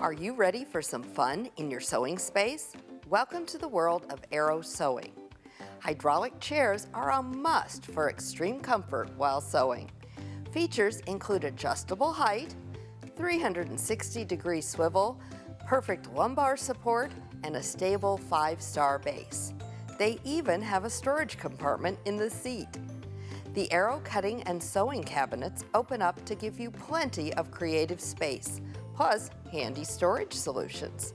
Are you ready for some fun in your sewing space? Welcome to the world of Arrow Sewing. Hydraulic chairs are a must for extreme comfort while sewing. Features include adjustable height, 360-degree swivel, perfect lumbar support, and a stable 5-star base. They even have a storage compartment in the seat. The Arrow cutting and sewing cabinets open up to give you plenty of creative space, plus handy storage solutions.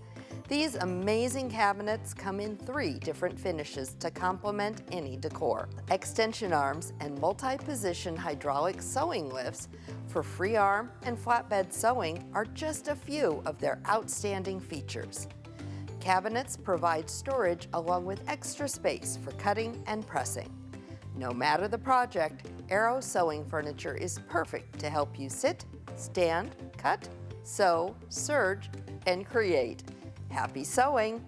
These amazing cabinets come in 3 different finishes to complement any decor. Extension arms and multi-position hydraulic sewing lifts for free arm and flatbed sewing are just a few of their outstanding features. Cabinets provide storage along with extra space for cutting and pressing. No matter the project, Arrow sewing furniture is perfect to help you sit, stand, cut, sew, serge, and create. Happy sewing!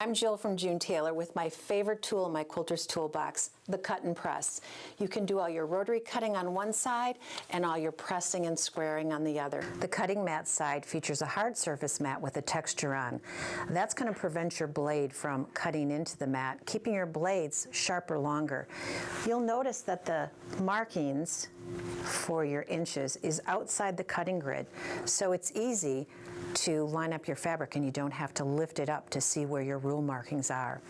I'm Jill from June Taylor with my favorite tool in my quilter's toolbox, the cut and press. You can do all your rotary cutting on one side and all your pressing and squaring on the other. The cutting mat side features a hard surface mat with a texture on. That's going to prevent your blade from cutting into the mat, keeping your blades sharper longer. You'll notice that the markings for your inches is outside the cutting grid, so it's easy to line up your fabric and you don't have to lift it up to see where your rule markings are.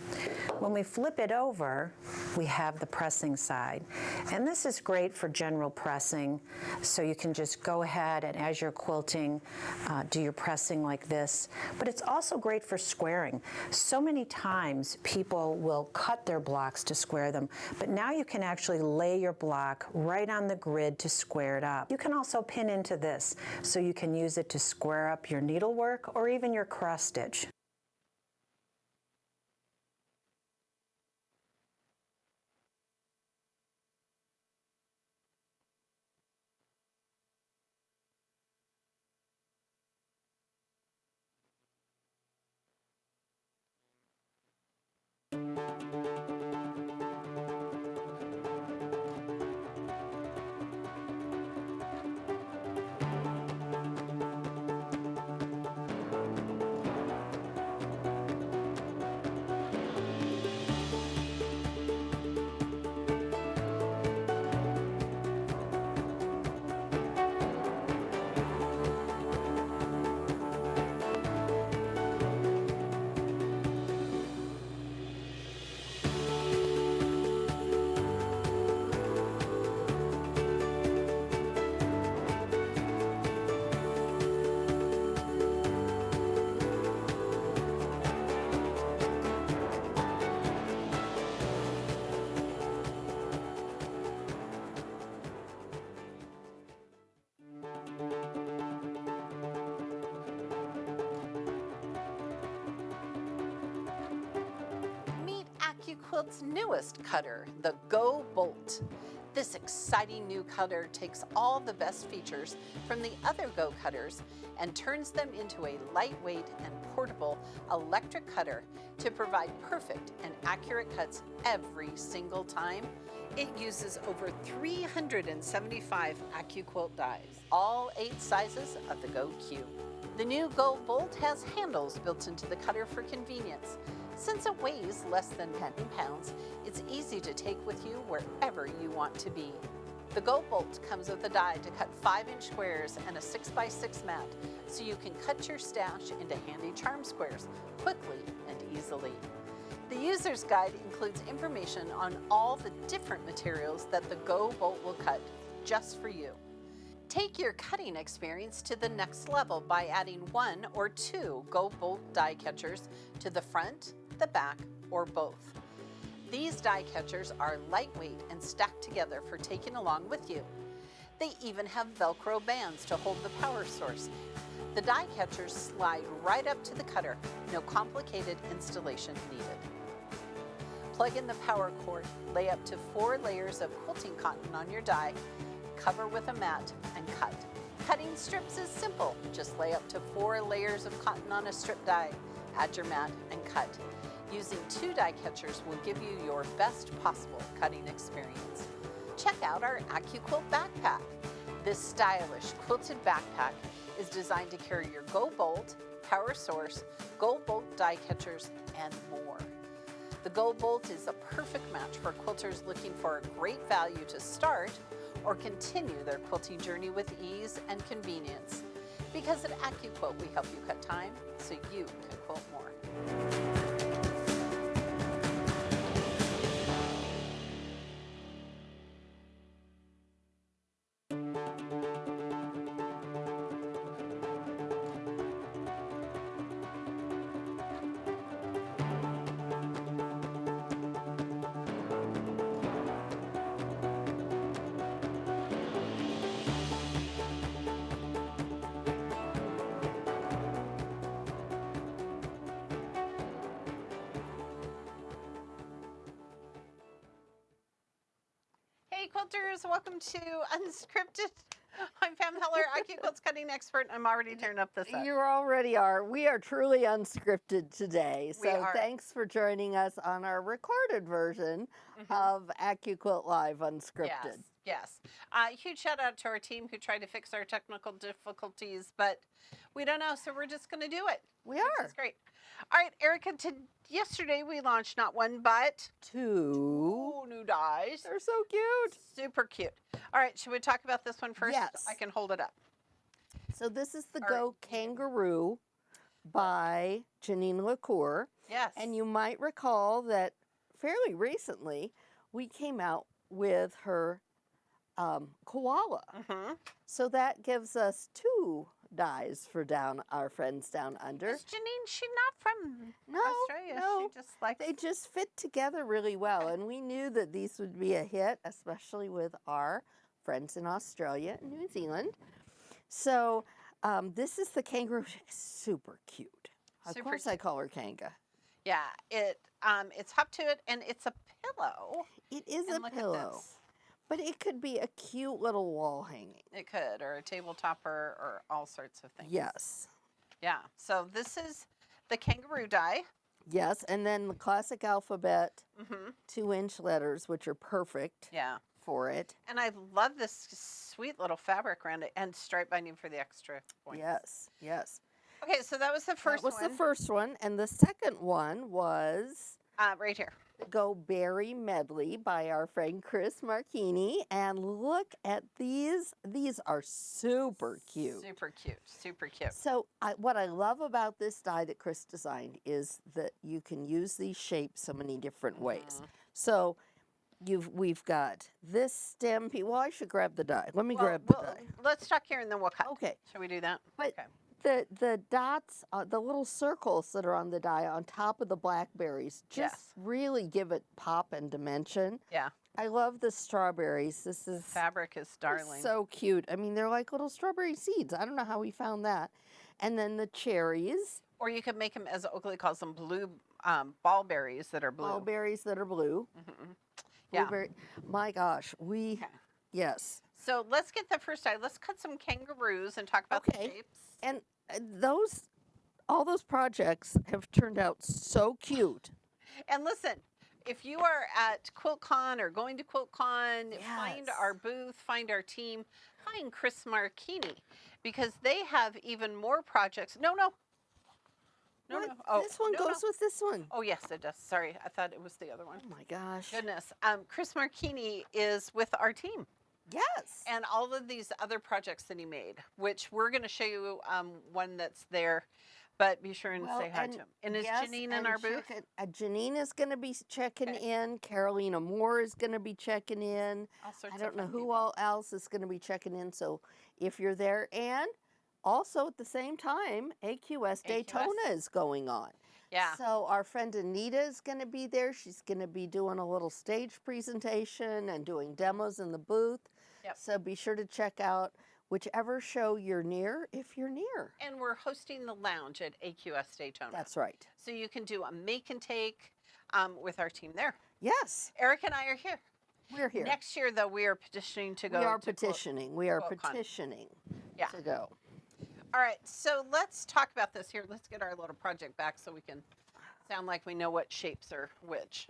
When we flip it over, we have the pressing side. And this is great for general pressing, so you can just go ahead and as you're quilting, do your pressing like this. But it's also great for squaring. So many times people will cut their blocks to square them, but now you can actually lay your block right on the grid to square it up. You can also pin into this, so you can use it to square up your needlework or even your cross stitch. AccuQuilt's newest cutter, the Go Bolt. This exciting new cutter takes all the best features from the other Go cutters and turns them into a lightweight and portable electric cutter to provide perfect and accurate cuts every single time. It uses over 375 AccuQuilt dies, all 8 sizes of the Go Cube. The new Go Bolt has handles built into the cutter for convenience. Since it weighs less than 10 pounds, it's easy to take with you wherever you want to be. The Go Bolt comes with a die to cut 5-inch squares and a 6x6 mat, so you can cut your stash into handy charm squares quickly and easily. The user's guide includes information on all the different materials that the Go Bolt will cut just for you. Take your cutting experience to the next level by adding 1 or 2 Go Bolt die catchers to the front, the back, or both. These die catchers are lightweight and stacked together for taking along with you. They even have Velcro bands to hold the power source. The die catchers slide right up to the cutter, no complicated installation needed. Plug in the power cord, lay up to 4 layers of quilting cotton on your die, cover with a mat, and cut. Cutting strips is simple. Just lay up to 4 layers of cotton on a strip die, add your mat, and cut. Using 2 die catchers will give you your best possible cutting experience. Check out our AccuQuilt backpack. This stylish quilted backpack is designed to carry your Go Bolt, power source, Go Bolt die catchers, and more. The Go Bolt is a perfect match for quilters looking for a great value to start or continue their quilting journey with ease and convenience. Because at AccuQuilt, we help you cut time so you can quilt more. Hey quilters, welcome to Unscripted. I'm Pam Heller, AccuQuilt's cutting expert. I'm already turning up the sun. You already are. We are truly unscripted today. We So are. thanks for joining us on our recorded version of AccuQuilt Live Unscripted. Yes. Huge shout out to our team who tried to fix our technical difficulties, but we don't know, so we're just going to do it. We Which are. is great. All right, Erica, yesterday we launched not 1, but 2 new dies. They're so cute. Super cute. All right, should we talk about this one first? Yes. I can hold it up. So this is the All Go right. Kangaroo by Janine LaCour. Yes. And you might recall that fairly recently we came out with her koala. So that gives us 2 dies for our friends down under. Is Janine, she's not from Australia. No, She just likes they just fit together really well. And we knew that these would be a hit, especially with our friends in Australia and New Zealand. So this is the kangaroo. Super cute. Of Super course I call her Kanga. Yeah, it's up to it, and it's a pillow. It is And a look at pillow. this. But it could be a cute little wall hanging. It could, or a tabletop, or all sorts of things. Yes. Yeah, so this is the kangaroo die. Yes, and then the classic alphabet 2-inch letters, which are perfect Yeah. for it. And I love this sweet little fabric around it, and stripe binding for the extra points. Yes, yes. Okay, so that was the first That was one. the first one, and the second one was Right here. Go Berry Medley by our friend Chris Marchini. And look at these. These are super cute. Super cute. Super cute. So what I love about this die that Chris designed is that you can use these shapes so many different ways. So we've got this stem piece. Well, I should grab the die. Let me grab the die. Let's talk here and then we'll cut. Okay. Shall we do that? But okay. the dots, the little circles that are on the die on top of the blackberries just really give it pop and dimension. Yeah. I love the strawberries. This is Fabric is darling. so cute. I mean, they're like little strawberry seeds. I don't know how we found that. And then the cherries. Or you could make them, as Oakley calls them, ballberries that are blue. Mulberries that are blue. Yeah. Blueberry. My gosh, Okay. yes. So let's get the first side. Let's cut some kangaroos and talk about the Okay. shapes. And all those projects have turned out so cute. And listen, if you are at QuiltCon or going to QuiltCon, find Yes. our booth, find our team, find Chris Marchini, because they have even more projects. No. What? Oh, This one goes with this one. Oh, yes, it does. Sorry, I thought it was the other one. Oh my gosh. Goodness. Chris Marchini is with our team. Yes. And all of these other projects that he made, which we're going to show you one that's there, but be sure and say hi to him. And is yes, Janine in and our booth? Janine is going to be checking in. Carolina Moore is going to be checking in. All sorts I of don't know fun who people. all else is going to be checking in. So if you're there, and also at the same time, AQS Daytona is going on. Yeah. So our friend Anita is going to be there. She's going to be doing a little stage presentation and doing demos in the booth. Yep. So be sure to check out whichever show you're near, if you're near. And we're hosting the lounge at AQS Daytona. That's right. So you can do a make and take with our team there. Yes, Eric and I are here. we're here. Next year, though, we are petitioning to go. We are to petitioning. We are QuiltCon. petitioning Yeah. to go. All right, so let's talk about this here. Let's get our little project back so we can sound like we know what shapes are which.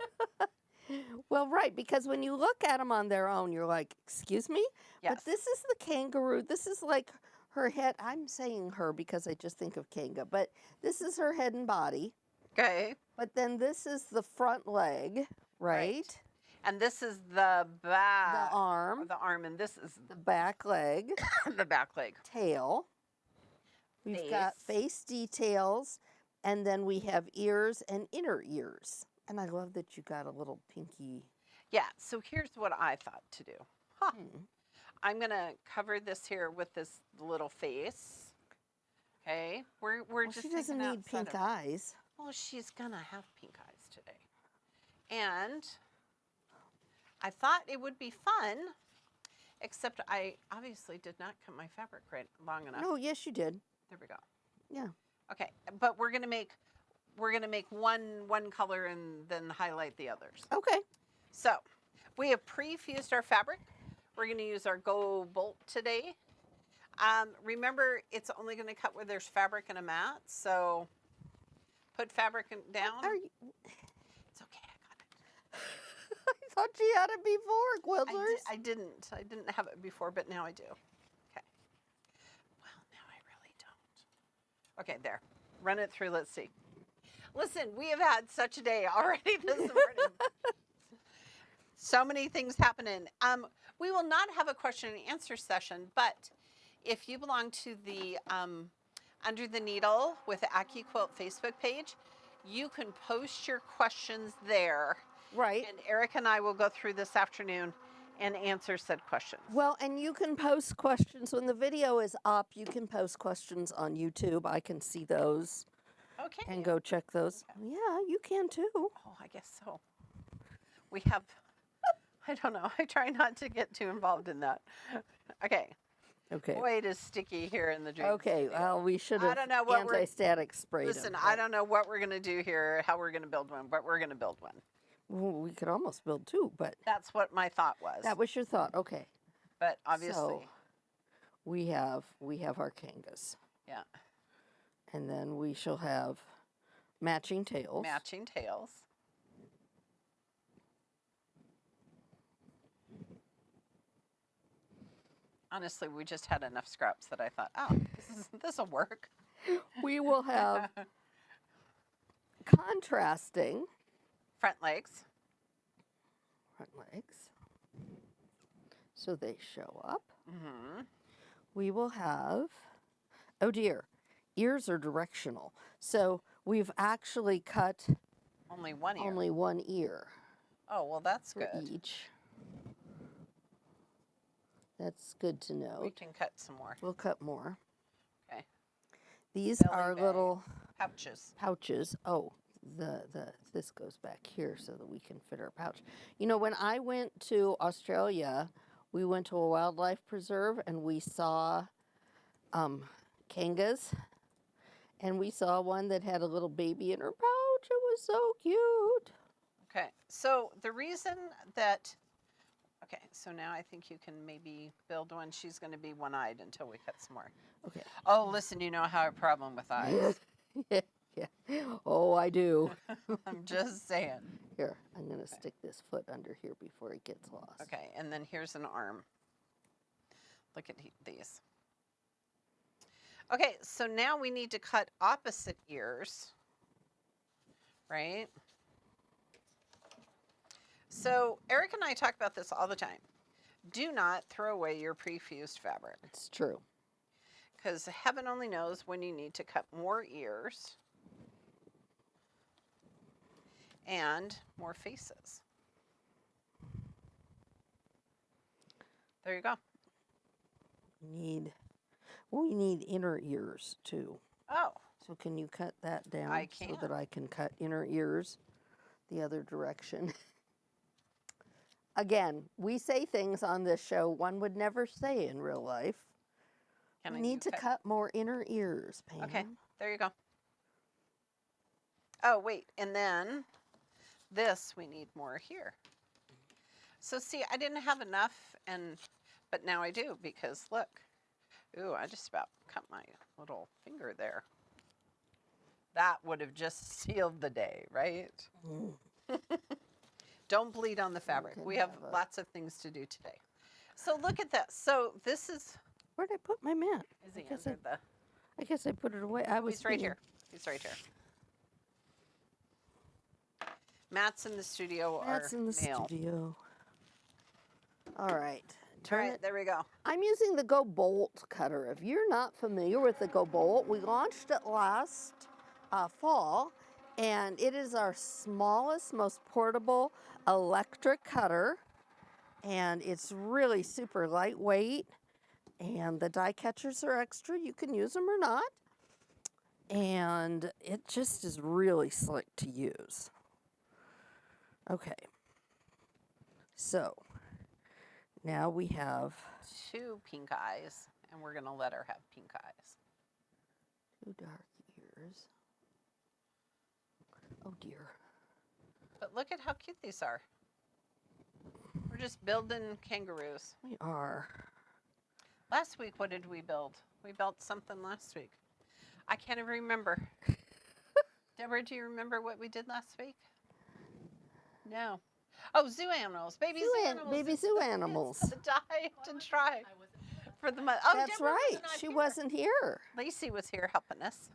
Well, right, because when you look at them on their own, you're like, excuse me? Yes. But this is the kangaroo. This is like her head. I'm saying her because I just think of Kanga, but this is her head and body. Okay. But then this is the front leg, right? And this is the back. The arm, The arm, and this is the back leg, the back leg. tail. We've got face details, and then we have ears and inner ears. And I love that you got a little pinky. Yeah, so here's what I thought to do. Huh. Hmm. I'm going to cover this here with this little face. Okay, we're Well, just she doesn't thinking need outside pink of- eyes. Well, she's going to have pink eyes today. And I thought it would be fun, except I obviously did not cut my fabric right long enough. No, yes, you did. There we go. Yeah. Okay, but we're gonna make one color and then highlight the others. Okay. So we have pre-fused our fabric. We're gonna use our Go Bolt today. Remember, it's only gonna cut where there's fabric and a mat. So put fabric down. It's okay, I got it. I thought you had it before, Quiltlers. I didn't have it before, but now I do. Okay. Well, now I really don't. Okay, there. Run it through. Let's see. Listen, we have had such a day already this morning. So many things happening. We will not have a question and answer session, but if you belong to the Under the Needle with the AccuQuilt Facebook page, you can post your questions there. Right. And Eric and I will go through this afternoon and answer said questions. Well, and you can post questions when the video is up. You can post questions on YouTube. I can see those Okay. and go check those. Yeah, you can too. Oh, I guess so. We have, I don't know. I try not to get too involved in that. Okay. Okay. Boy, it is sticky here in the dream. Okay. studio. Well, we should I have don't know what we're- anti-static sprayed Listen, them, I don't know what we're going to do here, how we're going to build one, but we're going to build one. Well, we could almost build two, but That's what my thought was. that was your thought. Okay. But obviously, So we have our kangas, yeah, and then we shall have matching tails. matching tails. Honestly, we just had enough scraps that I thought, oh, this will work. We will have contrasting Front legs. front legs, so they show up. Mm-hmm. We will have, oh dear, ears are directional. So we've actually cut Only one ear. only one ear Oh, well, that's for good. each. That's good to know. We can cut some more. We'll cut more. Okay. These Belly are bag. little Pouches. pouches. Oh, this goes back here so that we can fit our pouch. You know, when I went to Australia, we went to a wildlife preserve and we saw kangas, and we saw one that had a little baby in her pouch. It was so cute. Okay, so the reason that, okay, so now I think you can maybe build one. She's going to be one-eyed until we cut some more. Okay. Oh, listen, you know how I have a problem with eyes. Yeah. Oh, I do. I'm just saying. Here, I'm going to stick this foot under here before it gets lost. Okay, and then here's an arm. Look at these. Okay, so now we need to cut opposite ears, right? So Eric and I talk about this all the time. Do not throw away your pre-fused fabric, It's true. because heaven only knows when you need to cut more ears and more faces. There you go. We need inner ears too. Oh, So can you cut that down I so can. that I can cut inner ears the other direction? Again, we say things on this show one would never say in real life. can We I need do to cut more inner ears, Pam. Okay, there you go. Oh, wait, and then this, we need more here. So see, I didn't have enough, but now I do, because look. Ooh, I just about cut my little finger there. That would have just sealed the day, right? Mm. Don't bleed on the fabric. can We have have a- lots of things to do today. So look at this. So this is, Where'd I put my mat? is he I guess under the, I guess I put it away. I was he's right thinking- here. He's right here. Mats in the studio That's are in the male. studio. All right. All Turn right, it. there we go. I'm using the Go Bolt cutter. If you're not familiar with the Go Bolt, we launched it last fall, and it is our smallest, most portable electric cutter, and it's really super lightweight, and the die catchers are extra. You can use them or not, and it just is really slick to use. Okay, so now we have 2 pink eyes, and we're gonna let her have pink eyes. 2 dark ears. Oh dear. But look at how cute these are. We're just building kangaroos. We are. Last week, what did we build? We built something last week. I can't even remember. Deborah, do you remember what we did last week? No. Oh, zoo animals. Baby zoo animals. Baby It's zoo the- animals. It's the die to try for the month. Oh, That's Deborah right. was not She here. wasn't here. Lacey was here helping us.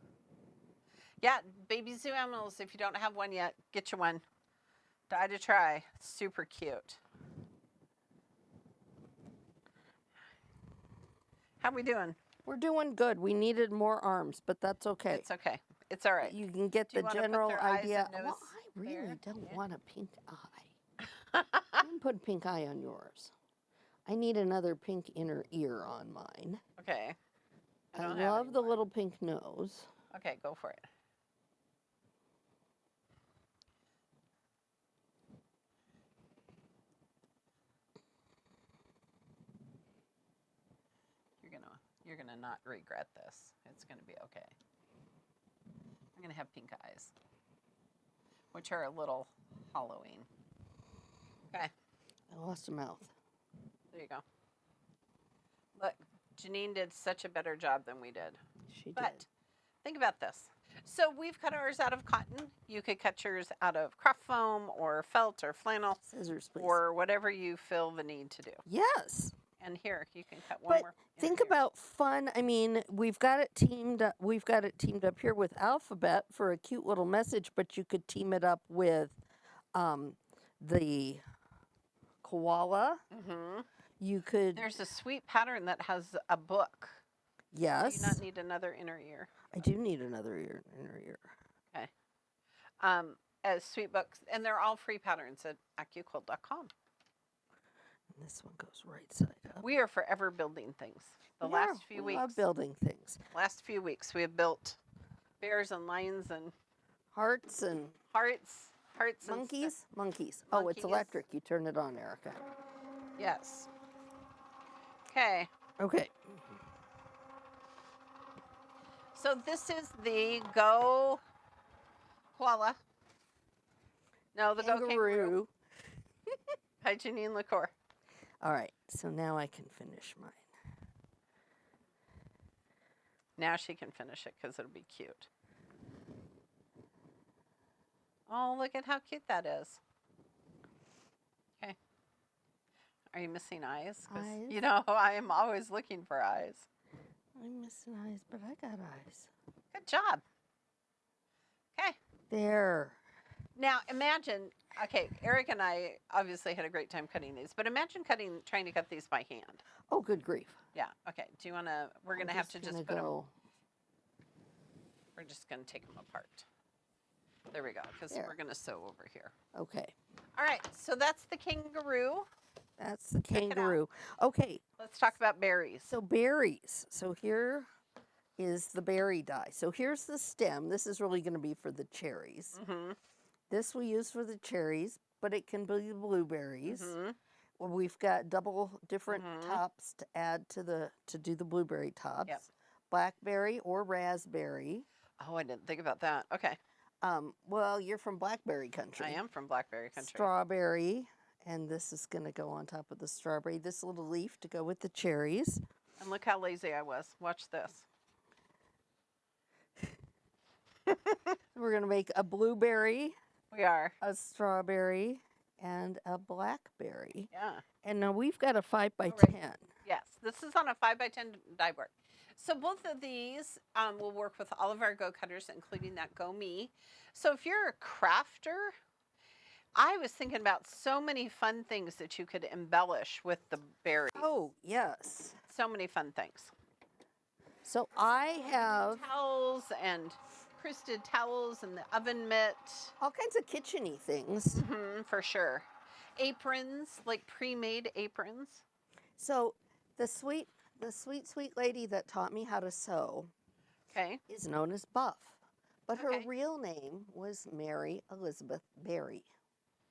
Yeah, baby zoo animals. If you don't have one yet, get you one. Die to try. Super cute. How we doing? We're doing good. We needed more arms, but that's okay. It's okay. It's all right. You can get Do you the wanna put general their eyes and idea. nose Well, I really there? don't Yeah. want a pink eye. I didn't put a pink eye on yours. I need another pink inner ear on mine. Okay. I don't have love any the more. little pink nose. Okay, go for it. You're gonna not regret this. It's gonna be okay. I'm gonna have pink eyes, which are a little hollowing. Okay, I lost a mouth. there you go. Look, Janine did such a better job than we did. She But did. think about this. So we've cut ours out of cotton. You could cut yours out of craft foam or felt or flannel Scissors, please. or whatever you feel the need to do. Yes. And here, you can cut one But more. think here. about fun. I mean, we've got it teamed up. We've got it teamed up here with Alphabet for a cute little message. But you could team it up with the koala. You could. There's a sweet pattern that has a book. Do Yes. you not need another inner ear? I do need another inner ear. Okay. As sweet books, and they're all free patterns at AccuQuilt.com. And this one goes right side up. We are forever building things. The Yeah, last few we weeks, love building things. last few weeks, we have built bears and lions and Hearts and hearts and stuff. monkeys. Monkeys. Oh, it's Monkeys. electric. You turn it on, Erica. Yes. Okay. Okay. So this is the Go Koala. No, the Go Kangaroo. Kangaroo. By Janine LaCour. All right, so now I can finish mine. Now she can finish it because it'll be cute. Oh, look at how cute that is. Okay. Are you missing eyes? 'Cause, Eyes? you know, I am always looking for eyes. I'm missing eyes, but I got eyes. Good job. Okay. There. Now imagine, okay, Eric and I obviously had a great time cutting these, but imagine trying to cut these by hand. Oh, good grief. Yeah. Okay. Do you want to? We're gonna have to just put them. We're just gonna take them apart. There we go, because we're gonna sew over here. Okay. All right. So that's the kangaroo. That's the kangaroo. Okay. Let's talk about berries. So berries. So here is the berry die. So here's the stem. This is really going to be for the cherries. Mm-hmm. This we use for the cherries, but it can be blueberries. Mm-hmm. Well, we've got double different Mhm. tops to add to do the blueberry tops. Yep. Blackberry or raspberry. Oh, I didn't think about that. Okay. Well, you're from blackberry country. I am from Blackberry Country. Strawberry, and this is going to go on top of the strawberry. This little leaf to go with the cherries. And look how lazy I was. Watch this. We're going to make a blueberry, We are. a strawberry, and a blackberry. Yeah. And now we've got a 5 by Oh, right. 10. Yes. This is on a 5x10 die board. So both of these will work with all of our Go cutters, including that Go Me. So if you're a crafter, I was thinking about so many fun things that you could embellish with the berries. Oh, yes. So many fun things. So I have Towels and cristed towels and the oven mitt. all kinds of kitchen-y things. For sure. Aprons, like pre-made aprons. So the sweet lady that taught me how to sew Okay. is known as Buff. But her Okay. real name was Mary Elizabeth Berry.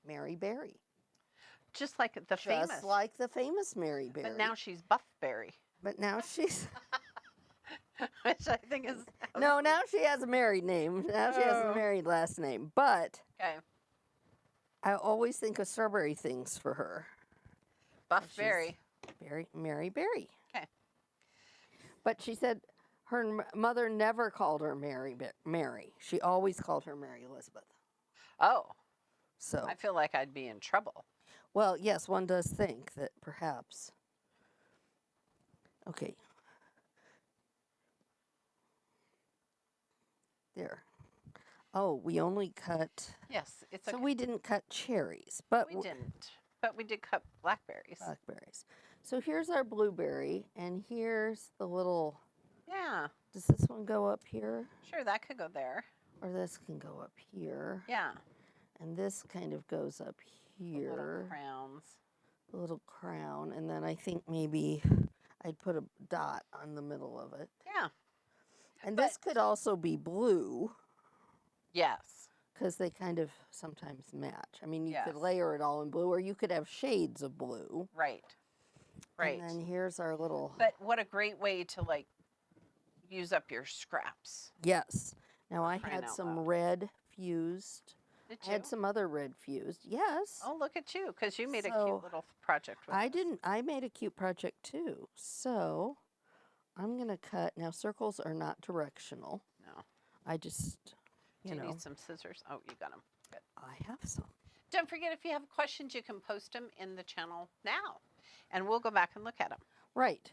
Mary Berry. Just like the famous. Just like the famous Mary Berry. But now she's Buff Berry, But now she's... which I think is No, now she has a married name. Now she has a Oh. married last name. But okay. I always think of strawberry things for her. Buff she's- Berry. Mary Berry. Okay. But she said her mother never called her Mary. She always called her Mary Elizabeth. Oh, So, I feel like I'd be in trouble. well, yes, one does think that perhaps. Okay. There. Oh, we only cut. Yes, it's So okay. we didn't cut cherries, but We didn't, but we did cut blackberries. blackberries. So here's our blueberry, and here's the little. Yeah, Does this one go up here, sure, that could go there. or this can go up here, Yeah, and this kind of goes up the little here, crowns. the little crown, and then I think maybe I'd put a dot on the middle of it. Yeah, And this could also be blue, yes, because they kind of sometimes match. I mean, you could Yes. layer it all in blue, or you could have shades of blue. right, right. And then here's our little. But what a great way to like use up your scraps. Yes. Now I Crying had out some loud. red fused. Did I you? had some other red fused. Yes. Oh, look at you, because you made a So, cute little project with I this. didn't. I made a cute project too. So I'm going to cut. Now, circles are not directional. No. I just, Do you you know, need some scissors? Oh, you got them. Good. I have some. Don't forget, if you have questions, you can post them in the channel now, and we'll go back and look at them. Right.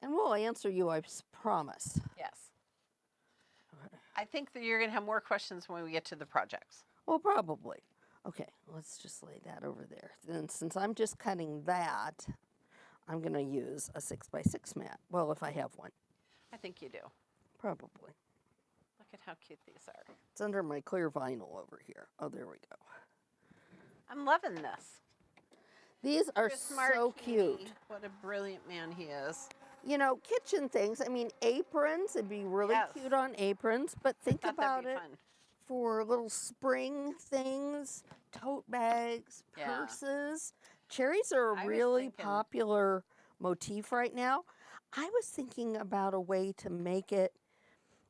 And we'll answer you, I promise. Yes. I think that you're going to have more questions when we get to the projects. Well, probably. Okay, let's just lay that over there. Then since I'm just cutting that, I'm going to use a 6x6 mat. Well, if I have one. I think you do. Probably. Look at how cute these are. It's under my clear vinyl over here. Oh, there we go. I'm loving this. These are Chris so Martini, cute. What a brilliant man he is. You know, kitchen things. I mean, aprons. It'd be really Yes. cute on aprons. But think Thought about that'd it be fun. for little spring things, tote bags, Yeah. purses. Cherries are I a was really thinking- popular motif right now. I was thinking about a way to make it,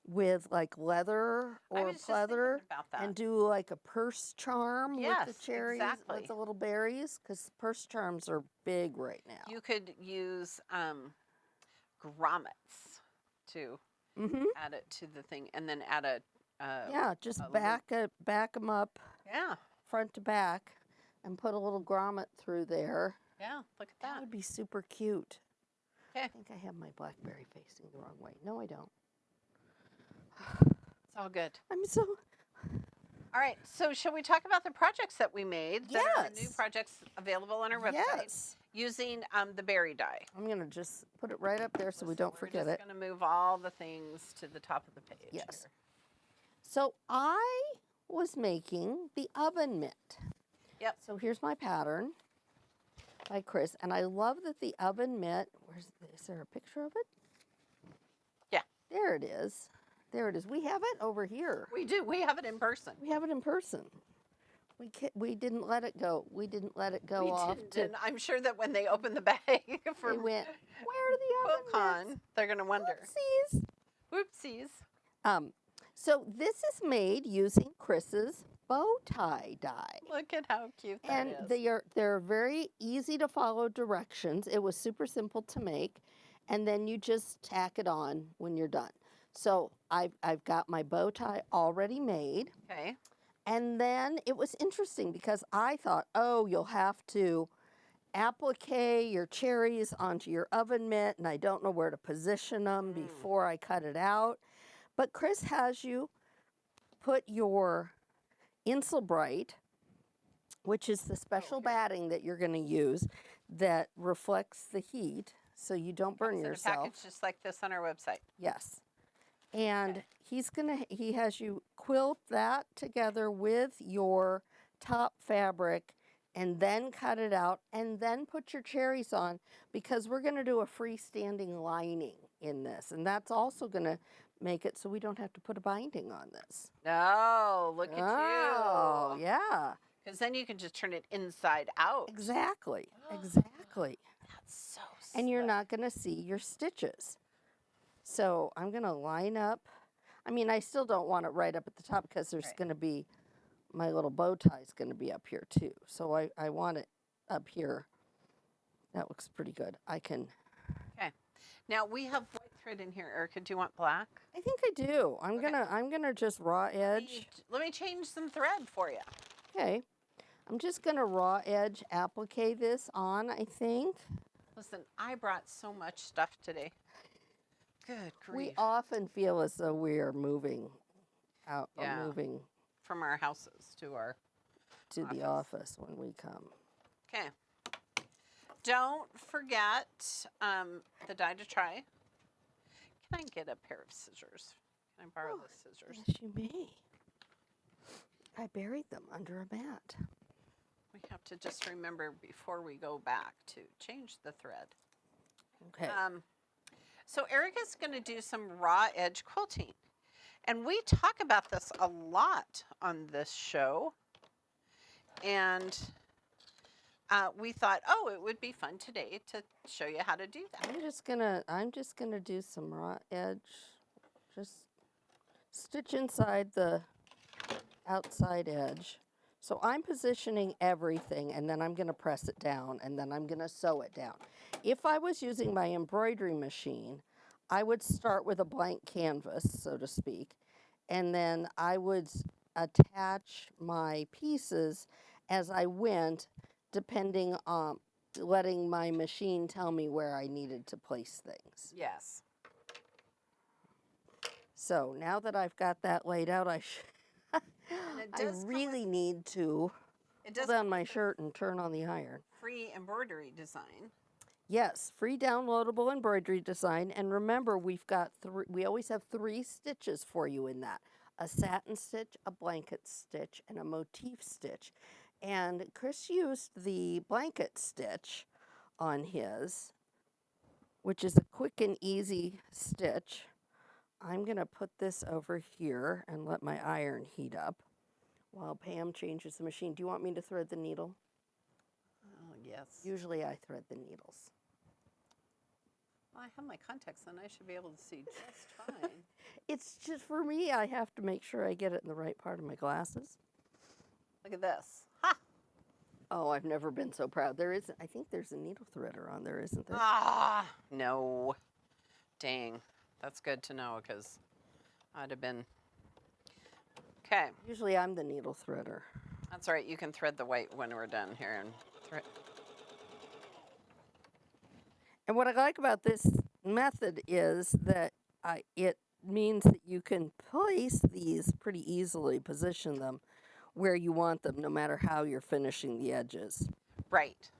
with like leather I or was just thinking pleather about that. and do like a purse charm with the Yes, cherries, exactly. with the little berries, because purse charms are big right now. You could use grommets to Mm-hmm. add it to the thing, and then add a Yeah, just a back them up yeah, front to back and put a little grommet through there. yeah. Look at That that. would be super cute. Okay, I think I have my blackberry facing the wrong way. No, I don't. it's all good. I'm so... All right, so shall we talk about the projects that we made? That are new Yes. projects available on our website Yes. using the berry die. I'm going to just put it right up there so we Listen, don't forget we're it. just going to move all the things to the top of the page. Yes. Here. So I was making the oven mitt. Yep. So here's my pattern by Chris. And I love that the oven mitt, is there a picture of it? Yeah. There it is. There it is. We have it over here. We do. We have it in person. We have it in person. We didn't let it go. We didn't let it go We off. didn't, and I'm sure that when they open the bag for They went, where are the oven QuiltCon, mitts? they're going to wonder. Oopsies. Whoopsies. So this is made using Chris's bow tie die. Look at how cute that And is. they're very easy to follow directions. It was super simple to make, and then you just tack it on when you're done. So I've got my bow tie already made, Okay. and then it was interesting because I thought, oh, you'll have to applique your cherries onto your oven mitt, and I don't know where to position them before I cut it out. But Chris has you put your Insulbright, which is the special batting that you're going to use that reflects the heat so you don't burn Comes in a yourself. package just like this on our website. Yes. And he has you quilt that together with your top fabric and then cut it out and then put your cherries on, because we're going to do a freestanding lining in this. And that's also going to make it so we don't have to put a binding on this. No, look at Oh, you. yeah. Because then you can just turn it inside out. Exactly. Exactly. That's so And you're slick. not going to see your stitches. So I'm going to line up. I mean, I still don't want it right up at the top because there's Right. going to be, my little bow tie is going to be up here too. So I want it up here. That looks pretty good. I can, Okay. Now we have white thread in here. Erica, do you want black? I think I do. I'm gonna just raw edge. Let me change some thread for you. Okay. I'm just gonna raw edge applique this on, I think. Listen, I brought so much stuff today. Good grief. We often feel as though we are moving out, or Yeah. moving From our houses to our to the office when we come. Okay. Don't forget the die to try. Can I get a pair of scissors? Can I borrow the scissors? Yes, you may. I buried them under a mat. We have to just remember before we go back to change the thread. Okay. So Erica's going to do some raw edge quilting. And we talk about this a lot on this show. And we thought, oh, it would be fun today to show you how to do that. I'm just gonna do some raw edge. Just stitch inside the outside edge. So I'm positioning everything, and then I'm gonna press it down, and then I'm gonna sew it down. If I was using my embroidery machine, I would start with a blank canvas, so to speak, and then I would attach my pieces as I went, depending on letting my machine tell me where I needed to place things. Yes. So now that I've got that laid out, I it I does come really need to It pull does down come my with a shirt and turn on the iron. free embroidery design. Yes, free downloadable embroidery design. And remember, we always have 3 stitches for you in that. A satin stitch, a blanket stitch, and a motif stitch. And Chris used the blanket stitch on his, which is a quick and easy stitch. I'm going to put this over here and let my iron heat up while Pam changes the machine. Do you want me to thread the needle? Oh, yes. Usually I thread the needles. Well, I have my contacts on. I should be able to see just fine. It's just for me, I have to make sure I get it in the right part of my glasses. Look at this. Ha! Oh, I've never been so proud. There is, I think there's a needle threader on there, isn't there? Ah, no. Dang. That's good to know because I'd have been. Okay. Usually I'm the needle threader. That's all right. You can thread the white when we're done here. And And what I like about this method is that it means that you can place these pretty easily, position them where you want them, no matter how you're finishing the edges. right.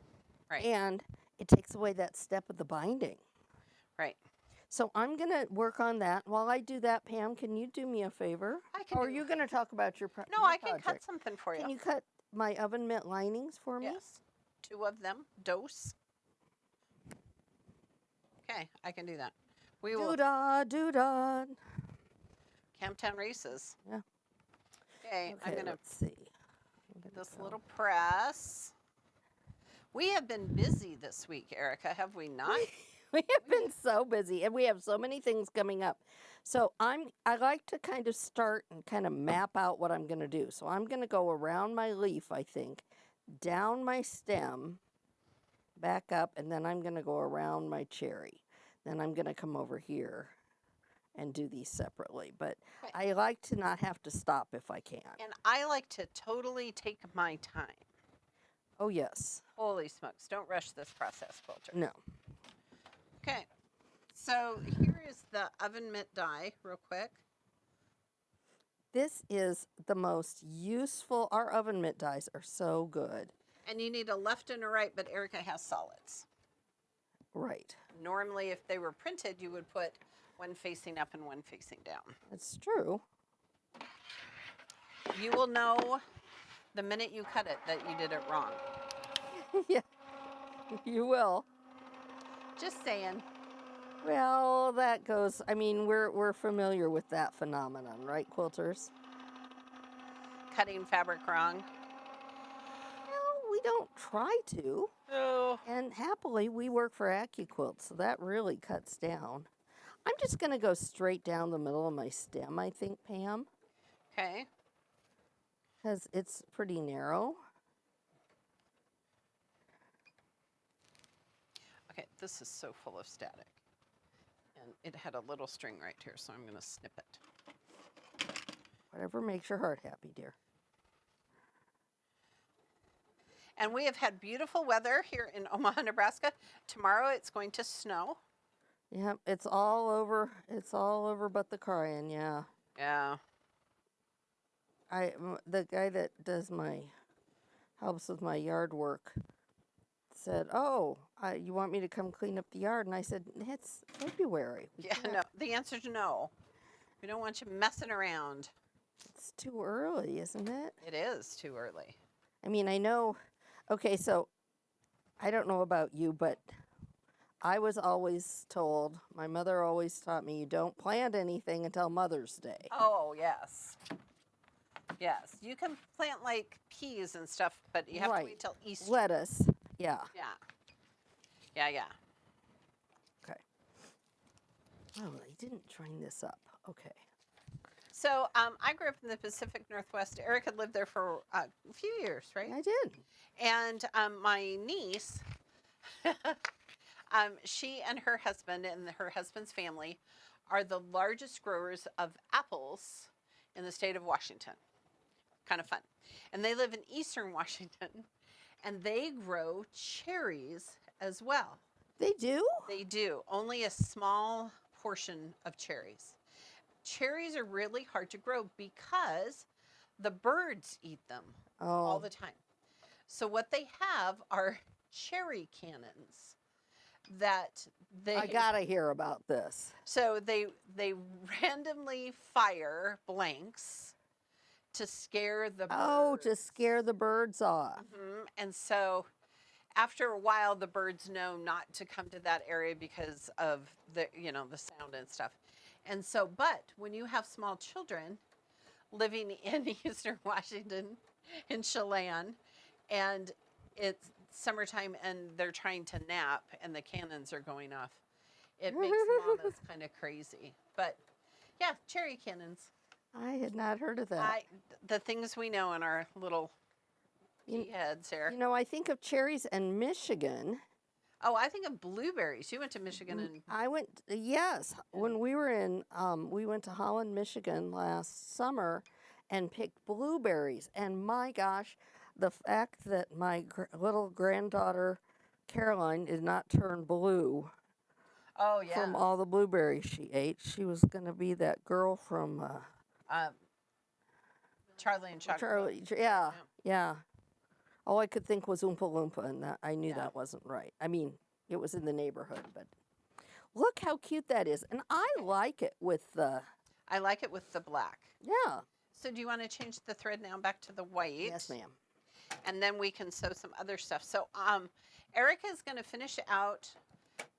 Right. And it takes away that step of the binding. Right. So I'm going to work on that. While I do that, Pam, can you do me a favor? I can. Or are you going to talk about your No, your I can cut project? something for you. Can you cut my oven mitt linings for me? Yes. 2 of them. Dose. Okay, I can do that. We will. Doo-dah, doo-dah. Camptown races. Yeah. Okay, I'm Okay, gonna let's see. I'm gonna this go. little press. We have been busy this week, Erica, have we not? We have been so busy and we have so many things coming up. So I like to kind of start and kind of map out what I'm going to do. So I'm going to go around my leaf, I think, down my stem, back up, and then I'm going to go around my cherry. Then I'm going to come over here and do these separately. But Okay. I like to not have to stop if I can. And I like to totally take my time. Oh, yes. Holy smokes, don't rush this process, Quilter. No. Okay, so here is the oven mitt die, real quick. This is the most useful. Our oven mitt dies are so good. And you need a left and a right, but Erica has solids. Right. Normally, if they were printed, you would put one facing up and one facing down. That's true. You will know the minute you cut it that you did it wrong. Yeah, you will. Just saying. Well, that goes. I mean, we're familiar with that phenomenon, right, quilters? Cutting fabric wrong. No, we don't try to. Oh. And happily, we work for AccuQuilt, so that really cuts down. I'm just going to go straight down the middle of my stem, I think, Pam, Okay. because it's pretty narrow. Okay, this is so full of static. And it had a little string right here, so I'm going to snip it. Whatever makes your heart happy, dear. And we have had beautiful weather here in Omaha, Nebraska. Tomorrow it's going to snow. Yep, it's all over. It's all over but the crying, yeah. Yeah. The guy that helps with my yard work said, "Oh, you want me to come clean up the yard?" And I said, "It's February. We Yeah, can't. no. The answer is no. We don't want you messing around. It's too early, isn't it?" It is too early. I mean, I know. Okay, so I don't know about you, but I was always told, my mother always taught me, you don't plant anything until Mother's Day. Oh, yes. Yes. You can plant like peas and stuff, but you have to wait till Easter. Lettuce, yeah. Yeah. Yeah, yeah. Okay. Oh, I didn't train this up. Okay. So I grew up in the Pacific Northwest. Erica lived there for a few years, right? I did. And my niece, she and her husband and her husband's family are the largest growers of apples in the state of Washington. Kind of fun. And they live in eastern Washington, and they grow cherries as well. They do? They do. Only a small portion of cherries. Cherries are really hard to grow because the birds eat them all the time. So what they have are cherry cannons that they... I gotta hear about this. So they randomly fire blanks to scare the birds. Oh, to scare the birds off. And so after a while, the birds know not to come to that area because of the, the sound and stuff. And so, but when you have small children living in eastern Washington, in Chelan, and it's summertime and they're trying to nap and the cannons are going off, It makes mamas kind of crazy. But yeah, cherry cannons. I had not heard of that. The things we know in our little pea heads here. You know, I think of cherries and Michigan. Oh, I think of blueberries. You went to Michigan and I went, yes, when we were we went to Holland, Michigan last summer and picked blueberries. And my gosh, the fact that my little granddaughter, Caroline, did not turn blue oh yeah, from all the blueberries she ate. She was going to be that girl from Charlie and Chocolate. Charlie. Yeah. All I could think was Oompa Loompa, and that I knew that wasn't right. I mean, it was in the neighborhood, but look how cute that is. And I like it with the... I like it with the black. Yeah. So do you want to change the thread now back to the white? Yes, ma'am. And then we can sew some other stuff. So Erica is going to finish out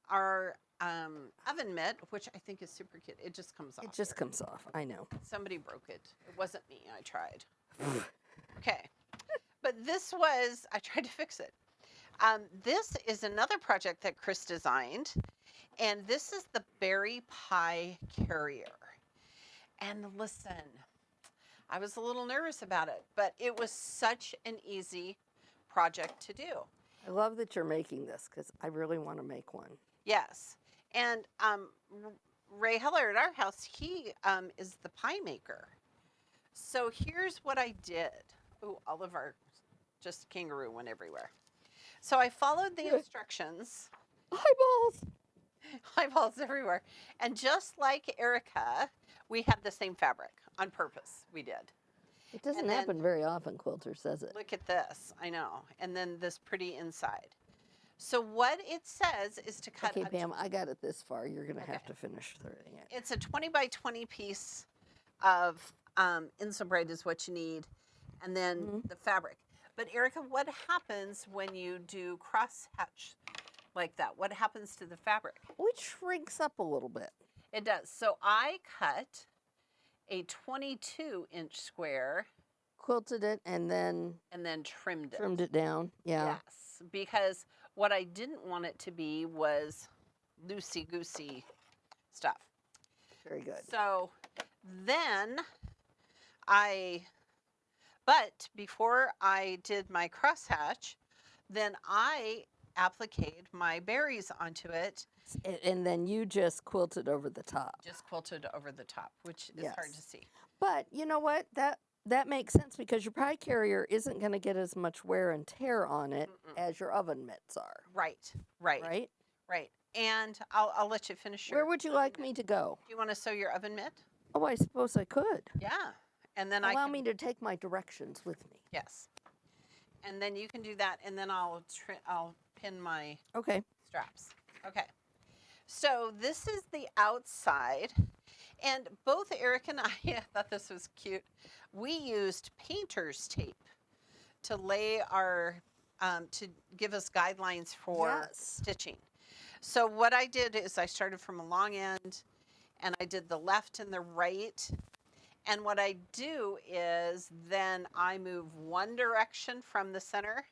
our oven mitt, which I think is super cute. It just comes off. It just comes off. I know. Somebody broke it. It wasn't me. I tried. Okay. But I tried to fix it. This is another project that Chris designed, and this is the Berry Pie Carrier. And listen, I was a little nervous about it, but it was such an easy project to do. I love that you're making this because I really want to make one. Yes. And Ray Heller at our house, he is the pie maker. So here's what I did. Ooh, all of our just kangaroo went everywhere. So I followed the instructions. Eyeballs everywhere. And just like Erica, we had the same fabric on purpose. We did. It doesn't happen very often, Quilter says it. Look at this. I know. And then this pretty inside. So what it says is to cut. Okay, Pam, I got it this far. You're going to have to finish threading it. It's a 20 by 20 piece of Insulbraid is what you need. And then the fabric. But Erica, what happens when you do crosshatch like that? What happens to the fabric? It shrinks up a little bit. It does. So I cut a 22-inch square. Quilted it and then trimmed it. Trimmed it down, yeah. Yes, because what I didn't want it to be was loosey-goosey stuff. Very good. So then but before I did my crosshatch, then I appliqued my berries onto it. And then you just quilted over the top. Just quilted over the top, which is hard to see. But you know what? That makes sense because your pie carrier isn't going to get as much wear and tear on it as your oven mitts are. Right. And I'll let you finish your... Where would you like me to go? Do you want to sew your oven mitt? Oh, I suppose I could. Yeah. And then Allow me to take my directions with me. Yes. And then you can do that, and then I'll pin my straps. Okay. So this is the outside, and both Eric and I thought this was cute. We used painter's tape to lay our, to give us guidelines for stitching. So what I did is I started from a long end, and I did the left and the right. And what I do is then I move one direction from the center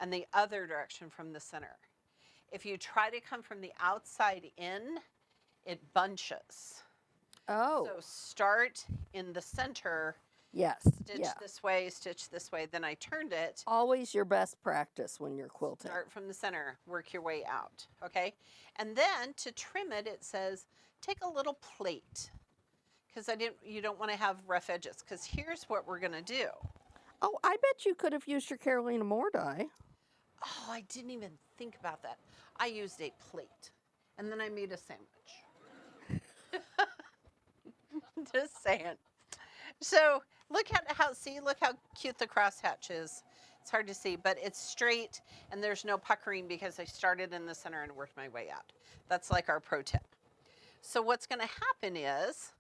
and the other direction from the center. If you try to come from the outside in, it bunches. Oh. So start in the center. Yes. Stitch this way. Then I turned it. Always your best practice when you're quilting. Start from the center, work your way out. Okay. And then to trim it, it says take a little plate. Because you don't want to have rough edges. Because here's what we're going to do. Oh, I bet you could have used your Carolina Moore die. Oh, I didn't even think about that. I used a plate. And then I made a sandwich. Just saying. So look how cute the crosshatch is. It's hard to see, but it's straight and there's no puckering because I started in the center and worked my way out. That's like our pro tip. So what's going to happen is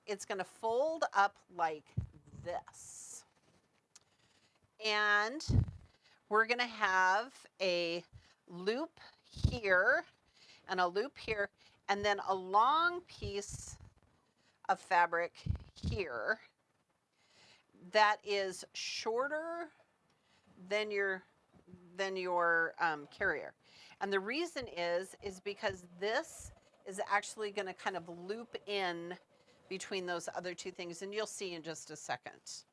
it's going to fold up like this. And we're going to have a loop here and a loop here and then a long piece of fabric here that is shorter than your carrier. And the reason is because this is actually going to kind of loop in between those other two things. And you'll see in just a second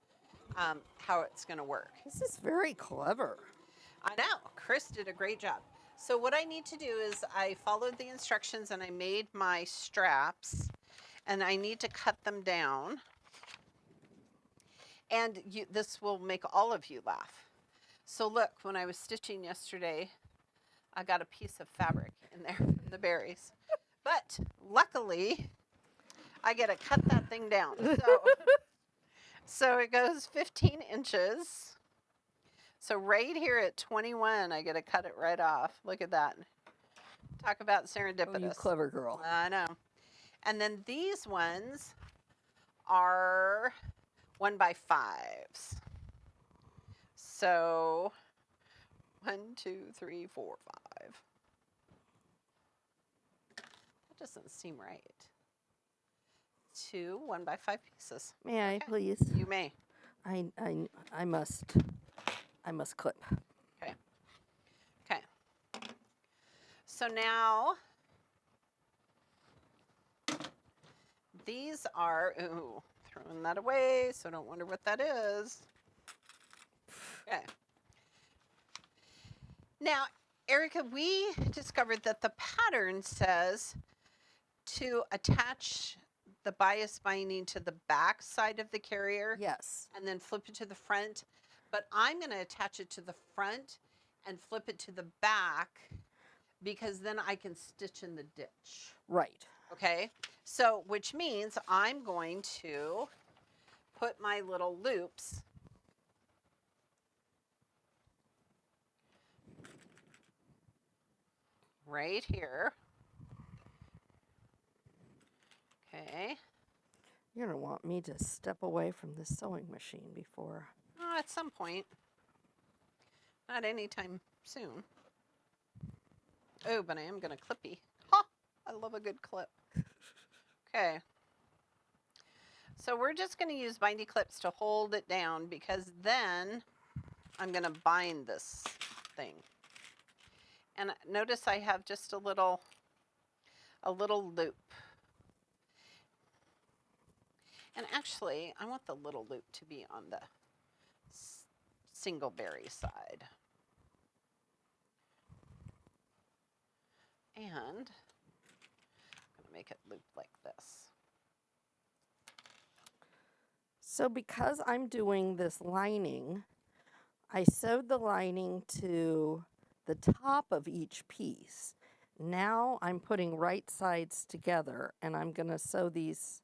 how it's going to work. This is very clever. I know, Chris did a great job. So what I need to do is I followed the instructions and I made my straps, and I need to cut them down. And this will make all of you laugh. So look, when I was stitching yesterday, I got a piece of fabric in there, in the berries. But luckily, I get to cut that thing down. So it goes 15 inches. So right here at 21, I get to cut it right off. Look at that. Talk about serendipitous. Oh, you clever girl. I know. And then these ones are 1x5s. So 1, 2, 3, 4, 5. That doesn't seem right. 2 1x5 pieces. May I please? You may. I must clip. Okay. Okay. So now these are, ooh, throwing that away, so don't wonder what that is. Okay. Now, Erica, we discovered that the pattern says to attach the bias binding to the back side of the carrier. Yes. And then flip it to the front. But I'm going to attach it to the front and flip it to the back because then I can stitch in the ditch. Right. Okay, so which means I'm going to put my little loops right here. Okay. You're going to want me to step away from this sewing machine before. Oh, at some point. Not anytime soon. Oh, but I am going to clippy. Ha! I love a good clip. Okay. So we're just going to use bindy clips to hold it down because then I'm going to bind this thing. And notice I have just a little loop. And actually, I want the little loop to be on the single berry side. And I'm going to make it loop like this. So because I'm doing this lining, I sewed the lining to the top of each piece. Now I'm putting right sides together, and I'm going to sew these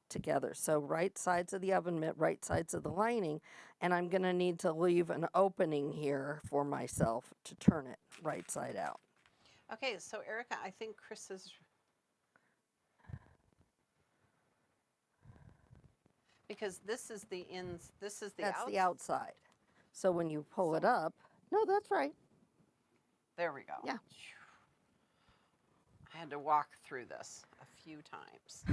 together. So right sides of the oven mitt, right sides of the lining, and I'm going to need to leave an opening here for myself to turn it right side out. Okay, so Erica, I think Chris is... Because this is the ins, this is the That's the outside. So when you pull it up, no, that's right. There we go. Yeah. I had to walk through this a few times.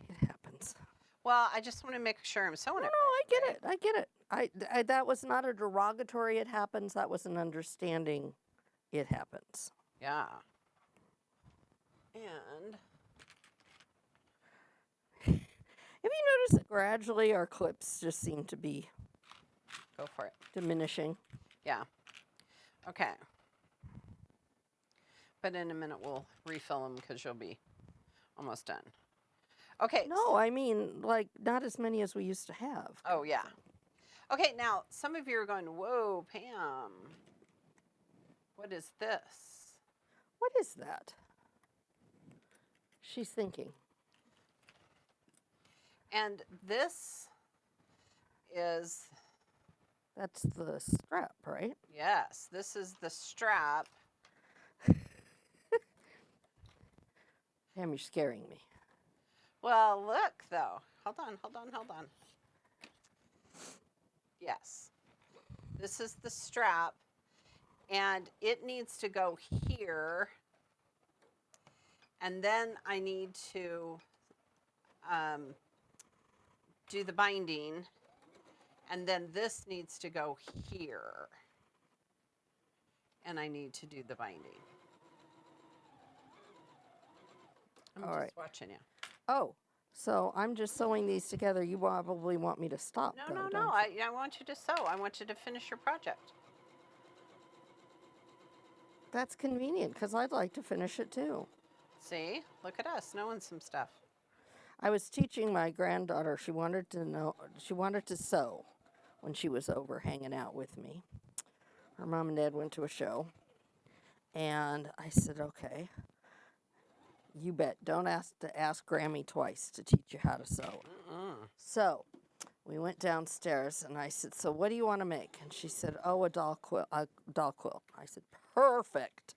It happens. Well, I just want to make sure I'm sewing it right. I get it. I get it. I that was not a derogatory it happens. That was an understanding it happens. Yeah. And Have you noticed that gradually our clips just seem to be go for it. diminishing? Yeah. Okay. But in a minute we'll refill them because you'll be almost done. Okay. No, I mean, like, not as many as we used to have. Oh, yeah. Okay, now, some of you are going, whoa, Pam, what is this? What is that? She's thinking. And this is... That's the strap, right? Yes, this is the strap. Damn, you're scaring me. Well, look, though. Hold on. Yes. This is the strap, and it needs to go here. And then I need to do the binding, and then this needs to go here. and I need to do the binding. I'm All just right. watching you. Oh, so I'm just sewing these together. You probably want me to stop. No, though, no, don't no. you? I want you to sew. I want you to finish your project. That's convenient because I'd like to finish it too. See? Look at us knowing some stuff. I was teaching my granddaughter. She wanted to sew when she was over hanging out with me. Her mom and dad went to a show, and I said, "Okay, you bet. Don't ask Grammy twice to teach you how to sew." So we went downstairs, and I said, "So what do you want to make?" And she said, "Oh, a doll quilt." I said, "Perfect.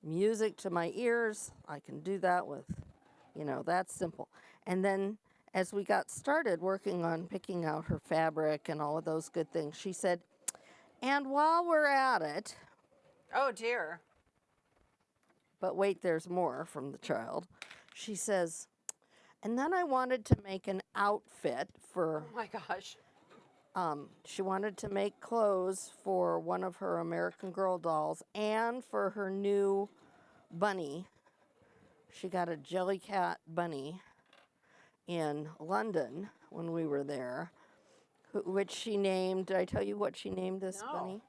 Music to my ears. I can do that with, that's simple." And then as we got started working on picking out her fabric and all of those good things, she said, "And while we're at it," Oh, dear. but wait, there's more from the child. She says, "And then I wanted to make an outfit for," Oh, my gosh. she wanted to make clothes for one of her American Girl dolls and for her new bunny. She got a Jellycat bunny in London when we were there, which she named, did I tell you what she named this No. bunny?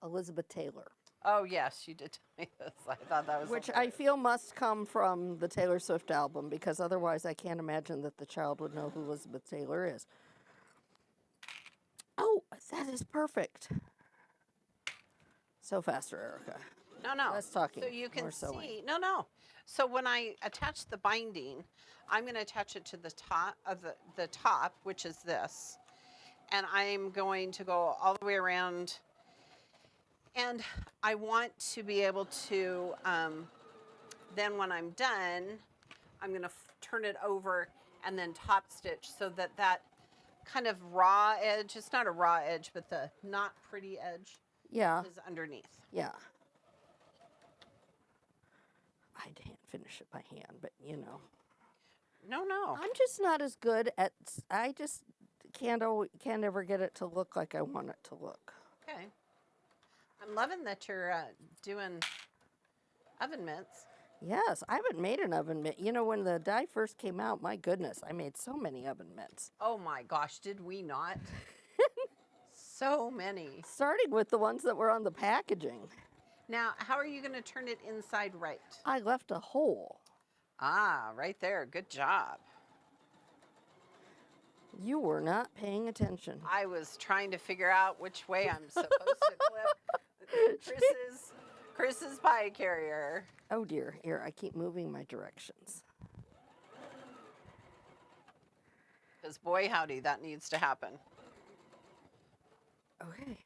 Elizabeth Taylor. Oh, yes, you did tell me this. I thought that was Which I hilarious. feel must come from the Taylor Swift album, because otherwise I can't imagine that the child would know who Elizabeth Taylor is. Oh, that is perfect. So faster, Erica. No. Less talking, So you can more sewing. see. No. So when I attach the binding, I'm going to attach it to the top of the top, which is this. And I'm going to go all the way around. And I want to be able to, then when I'm done, I'm going to turn it over and then top stitch so that that kind of raw edge, it's not a raw edge, but the not pretty edge Yeah, is underneath. yeah. I can't finish it by hand, but No. I'm just not as good at, I just can't ever get it to look like I want it to look. Okay. I'm loving that you're doing oven mitts. Yes, I haven't made an oven mitt. When the die first came out, my goodness, I made so many oven mitts. Oh my gosh, did we not? So many. Starting with the ones that were on the packaging. Now, how are you going to turn it inside right? I left a hole. Ah, right there. Good job. You were not paying attention. I was trying to figure out which way I'm supposed to clip Chris's pie carrier. Oh dear, here, I keep moving my directions. Because boy, howdy, that needs to happen. Okay.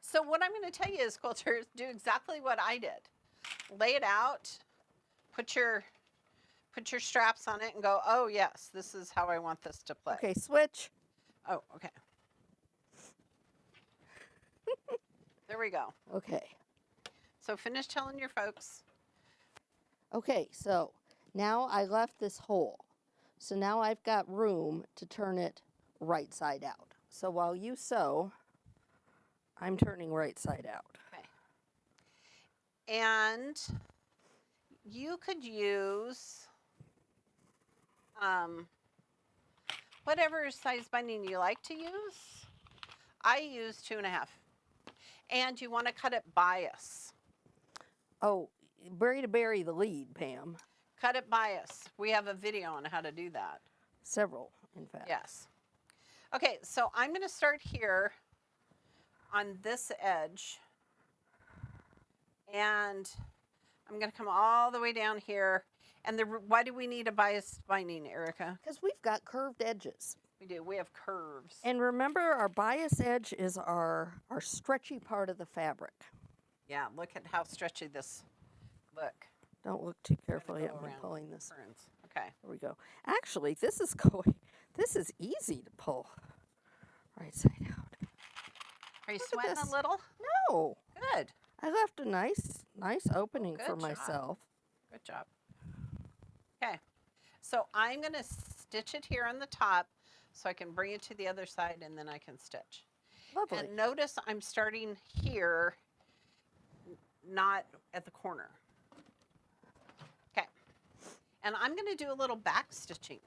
So what I'm going to tell you is, quilters, do exactly what I did. Lay it out, put your straps on it and go, oh yes, this is how I want this to play. Okay, switch. Oh, okay. There we go. Okay. So finish telling your folks. Okay, so now I left this hole. So now I've got room to turn it right side out. So while you sew, I'm turning right side out. Okay. And you could use whatever size binding you like to use. I use 2.5. And you want to cut it bias. Oh, berry to berry the lead, Pam. Cut it bias. We have a video on how to do that. Several, in fact. Yes. Okay, so I'm going to start here on this edge. And I'm going to come all the way down here. And why do we need a bias binding, Erica? Because we've got curved edges. We do. We have curves. And remember, our bias edge is our stretchy part of the fabric. Yeah, look at how stretchy this look. Don't look too carefully Go at me around pulling this. currents. Okay. There we go. Actually, this is easy to pull right side out. Are you Look at sweating this. a little? No, Good. I left a nice opening Good for job. myself. Good job. Okay. So I'm going to stitch it here on the top so I can bring it to the other side and then I can stitch. Lovely. And notice I'm starting here, not at the corner. Okay. And I'm going to do a little back stitching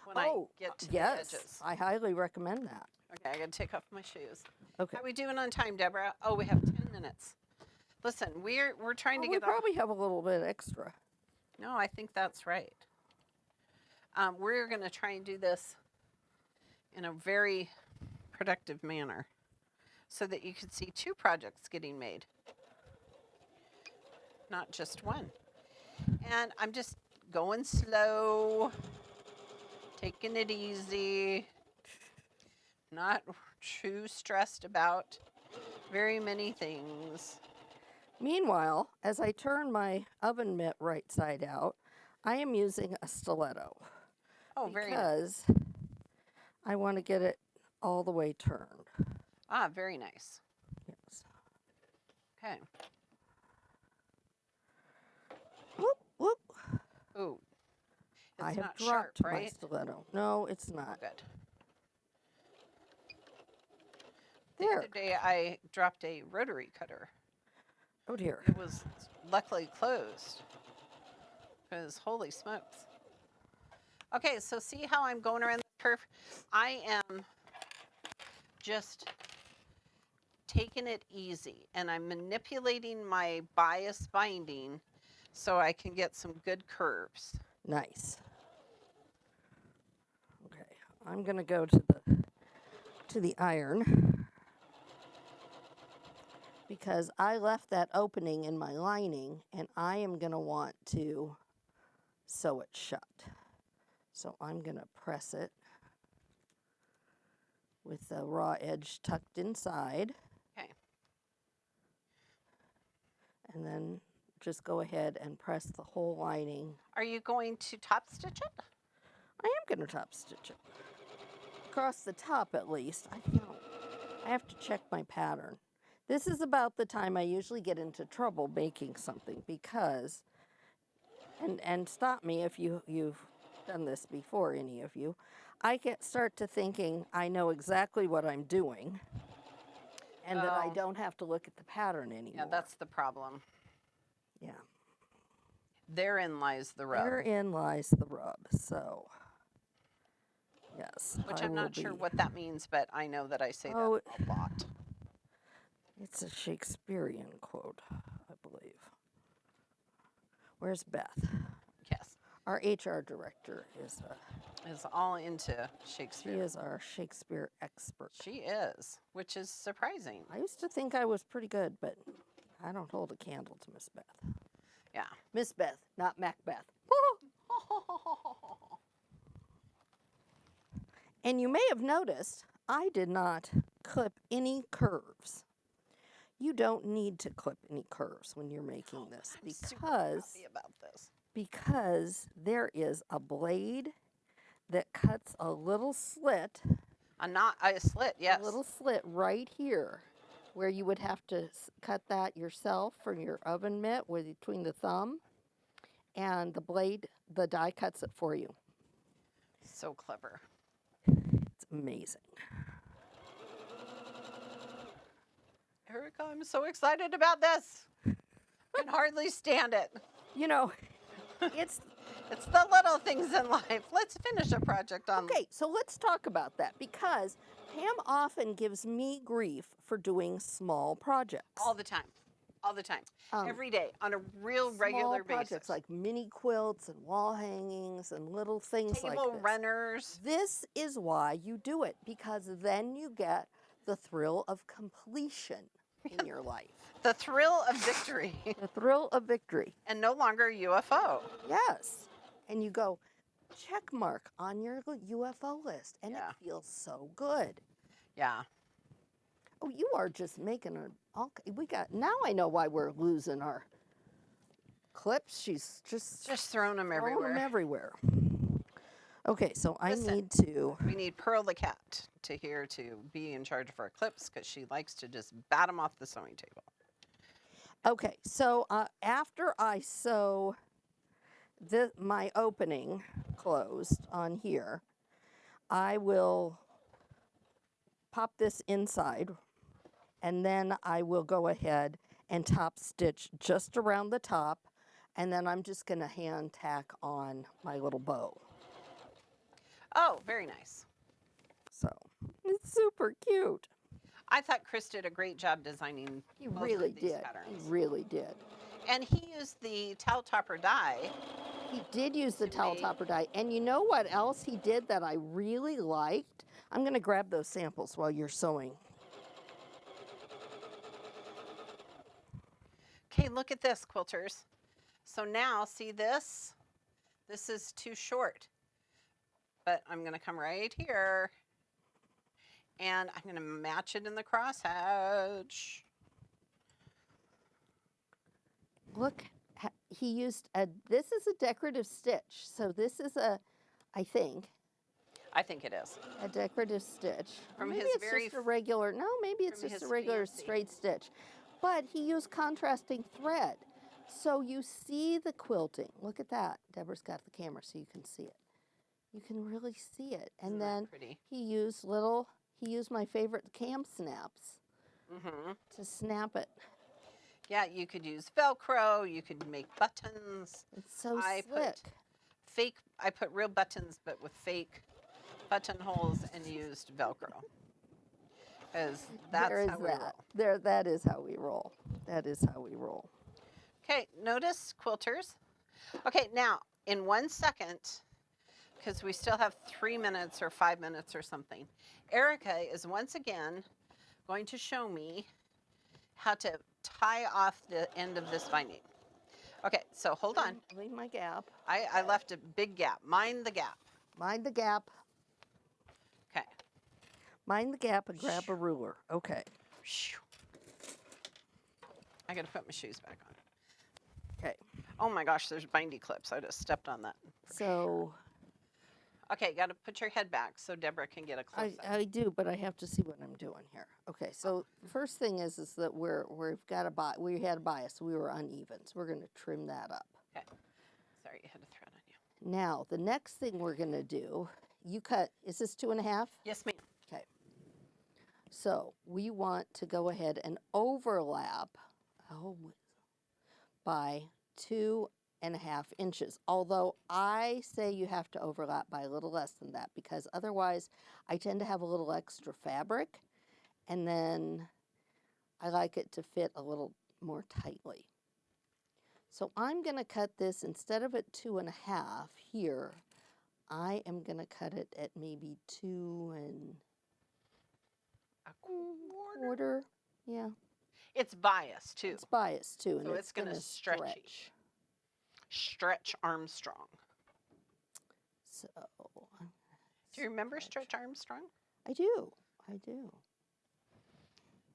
when I get to the edges. I highly recommend that. Okay, I got to take off my shoes. Okay. How are we doing on time, Deborah? Oh, we have 10 minutes. Listen, we're trying to We get probably have a little bit extra. No, I think that's right. We're going to try and do this in a very productive manner so that you can see 2 projects getting made, not just one. And I'm just going slow, taking it easy, not too stressed about very many things. Meanwhile, as I turn my oven mitt right side out, I am using a stiletto. Oh, very nice. Because I want to get it all the way turned. Ah, very nice. Yes. Okay. Whoop, whoop. Ooh. It's I have not dropped sharp, my right? stiletto. No, it's not. Good. The There. other day I dropped a rotary cutter. Oh dear. It was luckily closed because holy smokes. Okay, so see how I'm going around the curve? I am just taking it easy and I'm manipulating my bias binding so I can get some good curves. Nice. Okay, I'm gonna go to the iron because I left that opening in my lining and I am gonna want to sew it shut. So I'm gonna press it with the raw edge tucked inside. Okay. And then just go ahead and press the whole lining. Are you going to top stitch it? I am going to top stitch it. Across the top at least. I don't know. I have to check my pattern. This is about the time I usually get into trouble making something because, and stop me if you've done this before, any of you, I start to thinking I know exactly what I'm doing and that I don't have to look at the pattern anymore. Yeah, that's the problem. Yeah. Therein lies the rub. Therein lies the rub. So, yes. Which I'm not sure what that means, but I know that I say that a lot. It's a Shakespearean quote, I believe. Where's Beth? Yes. Our HR director is all into Shakespeare. She is our Shakespeare expert. She is, which is surprising. I used to think I was pretty good, but I don't hold a candle to Miss Beth. Yeah. Miss Beth, not Macbeth. And you may have noticed I did not clip any curves. You don't need to clip any curves when you're making this I'm super happy about this. Because there is a blade that cuts a little slit. A slit, yes. A little slit right here where you would have to cut that yourself from your oven mitt between the thumb and the blade, the die cuts it for you. So clever. It's amazing. Erica, I'm so excited about this. I can hardly stand it. You know, it's the little things in life. Let's finish a project on. Okay, so let's talk about that because Pam often gives me grief for doing small projects. All the time. All the time. Every day on a real regular basis. Projects like mini quilts and wall hangings and little things like this. Table runners. This is why you do it because then you get the thrill of completion in your life. The thrill of victory. The thrill of victory. And no longer UFO. Yes. And you go, check mark on your UFO list. And it feels so good. Yeah. Oh, you are just making now I know why we're losing our clips. She's just throwing them everywhere. Okay, so Listen, we need Pearl the cat to be in charge of our clips because she likes to just bat them off the sewing table. Okay, so after I sew my opening closed on here, I will pop this inside, and then I will go ahead and top stitch just around the top, and then I'm just going to hand tack on my little bow. Oh, very nice. So it's super cute. I thought Chris did a great job designing He both really of these did. patterns. He really did. And he used the towel topper die. He did use the To towel make- topper die. And you know what else he did that I really liked? I'm going to grab those samples while you're sewing. Okay, look at this, quilters. So now, see this? This is too short. But I'm going to come right here. And I'm going to match it in the crosshatch. Look, he used this is a decorative stitch. So this is I think it is. a decorative stitch. From Maybe his it's very just a regular, no, maybe it's from just a his regular fancy. straight stitch. But he used contrasting thread. So you see the quilting. Look at that. Deborah's got the camera so you can see it. You can really see it. And Isn't that then pretty? he used my favorite cam snaps to snap it. Yeah, you could use Velcro. You could make buttons. It's so I slick. I put real buttons, but with fake buttonholes and used Velcro. Because that's There is how we that. roll. That is how we roll. That is how we roll. Okay, notice quilters. Okay, now in 1 second, because we still have 3 minutes or 5 minutes or something, Erica is once again going to show me how to tie off the end of this binding. Okay, so hold on. Leave my gap. I left a big gap. Mind the gap. Mind the gap. Okay. Mind the gap and grab a ruler. Okay. I gotta put my shoes back on. Okay. Oh my gosh, there's bindy clips. I just stepped on that. So Okay, gotta put your head back so Deborah can get a close up. I do, but I have to see what I'm doing here. Okay, so first thing is that we had a bias. We were uneven, so we're going to trim that up. Okay. Sorry, you had a thread on you. Now the next thing we're going to do, you cut. Is this 2.5? Yes, ma'am. Okay. So we want to go ahead and overlap by 2.5 inches. Although I say you have to overlap by a little less than that because otherwise I tend to have a little extra fabric and then I like it to fit a little more tightly. So I'm going to cut this instead of at 2.5 here. I am going to cut it at maybe 2 1/4. Yeah. It's bias too. It's biased too, and So it's it's gonna gonna stretchy. stretch. Stretch Armstrong. So, Do you remember Stretch Armstrong? I do. I do.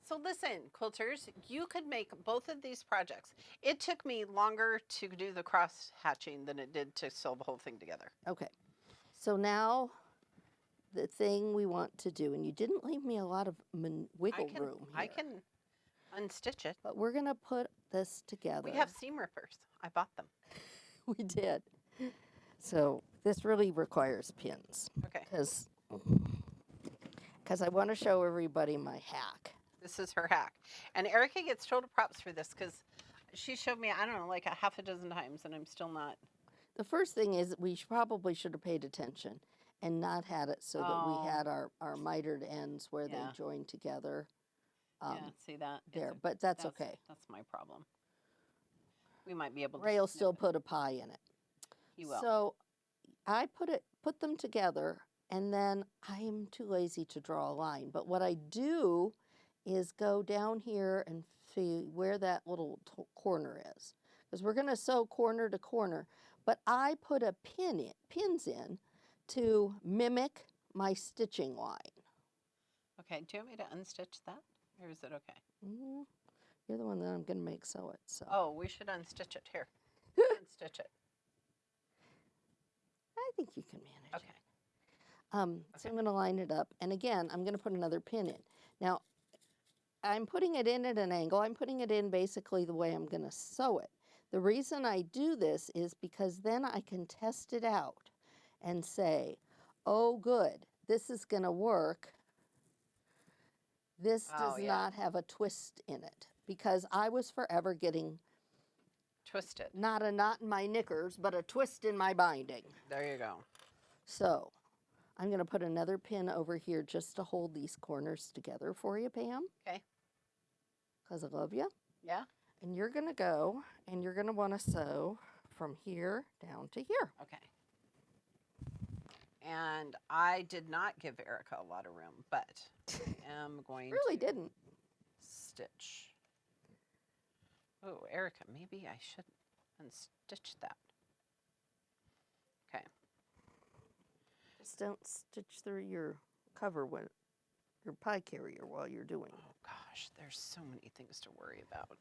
So listen, quilters, you could make both of these projects. It took me longer to do the cross hatching than it did to sew the whole thing together. Okay. So now, the thing we want to do, and you didn't leave me a lot of wiggle room here. I can unstitch it. But we're gonna put this together. We have seam rippers. I bought them. We did. So this really requires pins. Okay. Because I want to show everybody my hack. This is her hack. And Erica gets total props for this because she showed me, I don't know, like a half a dozen times and I'm still not. The first thing is we probably should have paid attention and not had it so that we had our mitered ends where they join together. Yeah, see that? There, but that's okay. That's my problem. We might be able to. Ray will snip still it. put a pie in it. He will. So I put them together, and then I am too lazy to draw a line. But what I do is go down here and see where that little corner is, because we're going to sew corner to corner. But I put pins in to mimic my stitching line. Okay, do you want me to unstitch that? Or is it okay? You're the one that I'm going to make sew it. So Oh, we should unstitch it here. Unstitch it. I think you can manage Okay. it. So I'm going to line it up. And again, I'm going to put another pin in. Now, I'm putting it in at an angle. I'm putting it in basically the way I'm going to sew it. The reason I do this is because then I can test it out and say, oh, good, this is going to work This Oh, does yeah. not have a twist in it because I was forever getting Twisted. not a knot in my knickers, but a twist in my binding. There you go. So I'm going to put another pin over here just to hold these corners together for you, Pam, Okay. because I love you. Yeah. And you're going to go and you're going to want to sew from here down to here. Okay. And I did not give Erica a lot of room, but I am going Really to didn't. stitch. Oh, Erica, maybe I should unstitch that. Okay. Just don't stitch through your cover with your pie carrier while you're doing it. Oh gosh, there's so many things to worry about.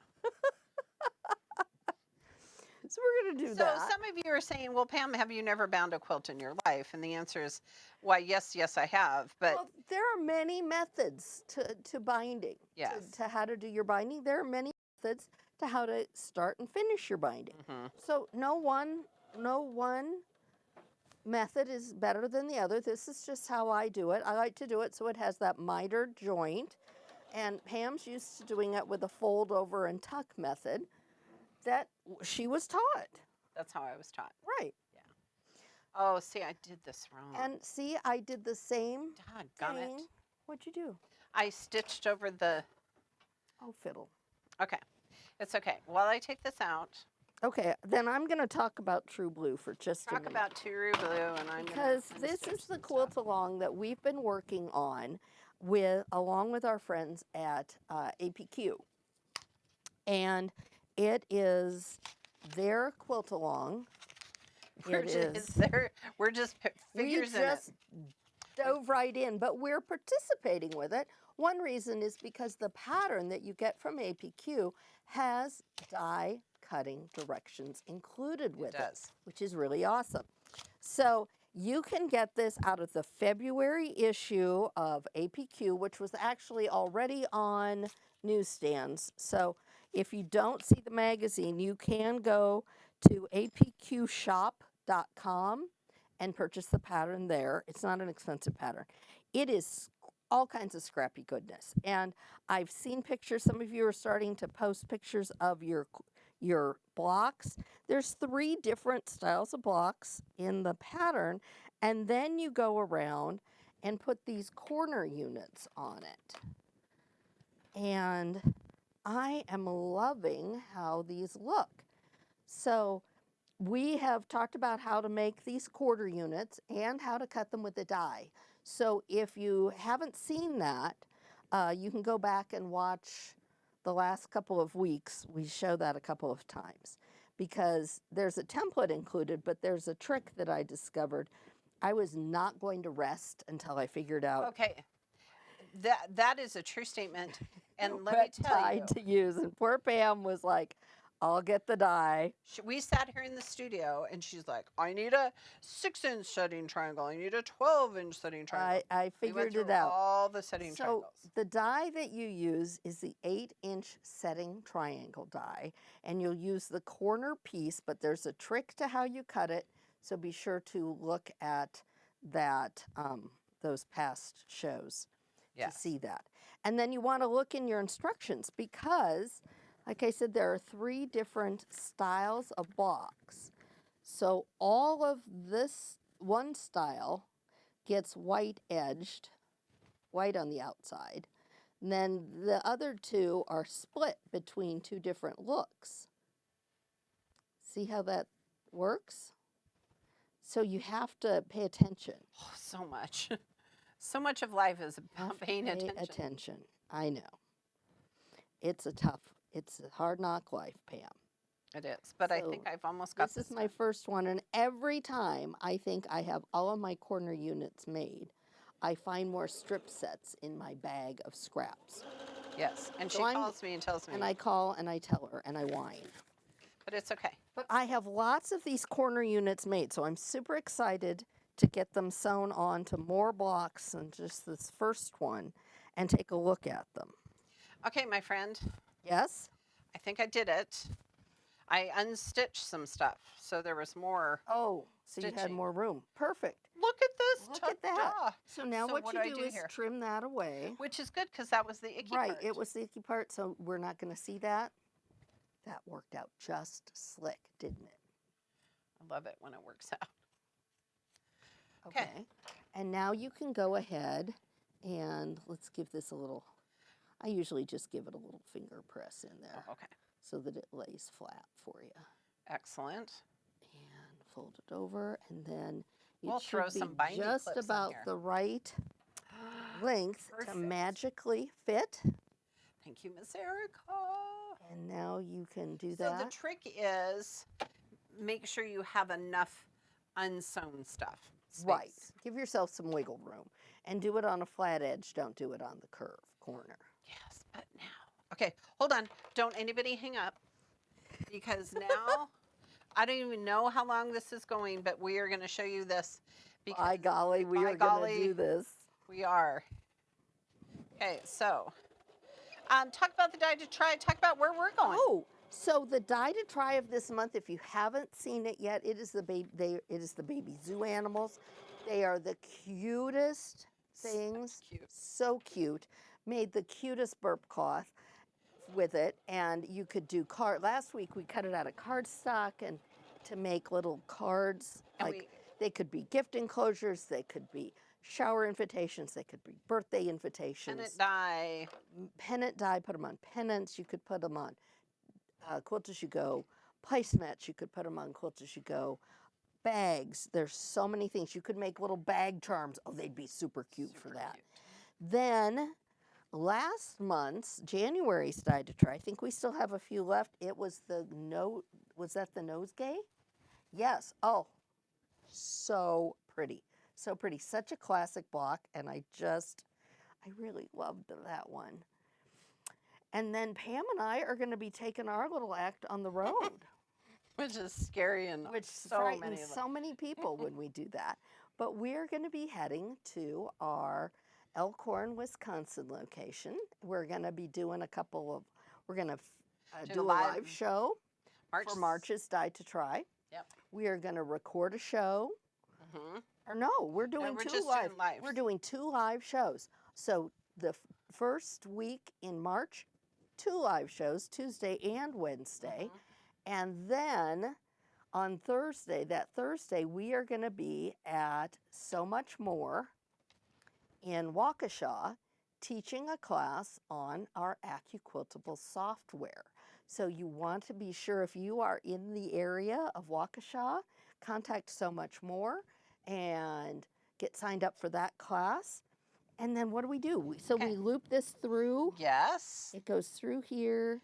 So we're going to do that. So some of you are saying, well, Pam, have you never bound a quilt in your life? And the answer is, why, yes, I have. But Well, there are many methods to binding. Yes. To how to do your binding. There are many methods to how to start and finish your binding. So no one method is better than the other. This is just how I do it. I like to do it so it has that mitered joint. And Pam's used to doing it with a fold over and tuck method that she was taught. that's how I was taught. Right. Oh, see, I did this wrong. And see, I did the same Doggone thing. it. What'd you do? I stitched over the, Oh, fiddle. okay. It's okay. While I take this out, Okay, then I'm going to talk about True Blue for just a talk minute. about Turu Blue, and I'm Because gonna this unstitch is the some quilt stuff. along that we've been working on along with our friends at APQ. And it is their quilt along. We're It just, is. we're just figures We in it. just dove right in, but we're participating with it. One reason is because the pattern that you get from APQ has die cutting directions included with it, does. which is really awesome. So you can get this out of the February issue of APQ, which was actually already on newsstands. So if you don't see the magazine, you can go to apqshop.com and purchase the pattern there. It's not an expensive pattern. It is all kinds of scrappy goodness. And I've seen pictures. Some of you are starting to post pictures of your blocks. There's 3 different styles of blocks in the pattern. And then you go around and put these corner units on it. And I am loving how these look. So we have talked about how to make these quarter units and how to cut them with a die. So if you haven't seen that, you can go back and watch the last couple of weeks. We show that a couple of times because there's a template included, but there's a trick that I discovered. I was not going to rest until I figured out Okay. That is a true statement. And let me what tell die you, to use. And poor Pam was like, I'll get the die. we sat here in the studio and she's like, I need a 6-inch setting triangle. I need a 12-inch setting triangle. I We went figured it through out. all the setting So triangles. the die that you use is the 8-inch setting triangle die, and you'll use the corner piece, but there's a trick to how you cut it, so be sure to look at that, those past shows to see that. And then you want to look in your instructions because, like I said, there are 3 different styles of blocks. So all of this one style gets white edged, white on the outside. And then the other 2 are split between 2 different looks. See how that works? So you have to pay attention. Oh, so much. So much of life is about paying attention. I know. It's a hard knock life, Pam. It is. But I So think I've almost got This is my first one, and every time I think I have all of my corner units made, I find more strip sets in my bag of scraps. Yes. And So she I'm- calls me and tells me. And I call and I tell her and I whine. But it's okay. But I have lots of these corner units made, so I'm super excited to get them sewn on to more blocks than just this first one and take a look at them. Okay, my friend. Yes? I think I did it. I unstitched some stuff, so there was more. Oh, so you had Stitching. more room. Perfect. Look at this. Look at that. Ta-da. So now So what what you do I do do is here? trim that away. Which is good because that was the icky Right, part. it was the icky part, so we're not going to see that. That worked out just slick, didn't it? I love it when it works out. Okay. And now you can go ahead and let's give this a little, I usually just give it a little finger press in there Oh, okay. so that it lays flat for you. Excellent. And fold it over, and then it We'll should throw be some binding just clips in about here. the right length to Perfect. magically fit. Thank you, Miss Erica. And now you can do So that. the trick is make sure you have enough unsewn stuff. Right. Space. Give yourself some wiggle room. And do it on a flat edge. Don't do it on the curve corner. Yes, but now. Okay, hold on. Don't anybody hang up. Because now, I don't even know how long this is going, but we are going to show you this. Because By golly, we by are going golly, to do this. we are. Okay, so talk about the die to try. Talk about where we're going. Oh, so the die to try of this month, if you haven't seen it yet, it is the baby. It is the baby zoo animals. They are the cutest things. That's cute. So cute. Made the cutest burp cloth with it, and you could do card. Last week we cut it out of cardstock and to make little cards. And Like they could be gift enclosures, they could be shower invitations, they could be birthday invitations. Pennant die. Pennant die, put them on pennants. You could put them on Quilt as you go. Placemats, you could put them on Quilt as you go. Bags, there's so many things. You could make little bag charms. Oh, they'd be super cute for that. Cute. Then last month's January's die to try, I think we still have a few left. It was was that the nosegay? Yes. Oh, so pretty. So pretty. Such a classic block, and I really loved that one. And then Pam and I are going to be taking our little act on the road. Which is scary and Which so frightens many of them. so many people when we do that. But we're going to be heading to our Elkhorn, Wisconsin location. We're going to be doing we're going to do a live show for March's Die to Try. Yep. We are going to record a show. Mm-hmm. Or no, we're doing we're two just live. doing lives. We're doing 2 live shows. So the first week in March, 2 live shows, Tuesday and Wednesday. Mhm. And then on Thursday, we are going to be at So Much More in Waukesha teaching a class on our AccuQuiltable software. So you want to be sure, if you are in the area of Waukesha, contact So Much More and get signed up for that class. And then what do? So Okay. we loop this through. Yes. It goes through here,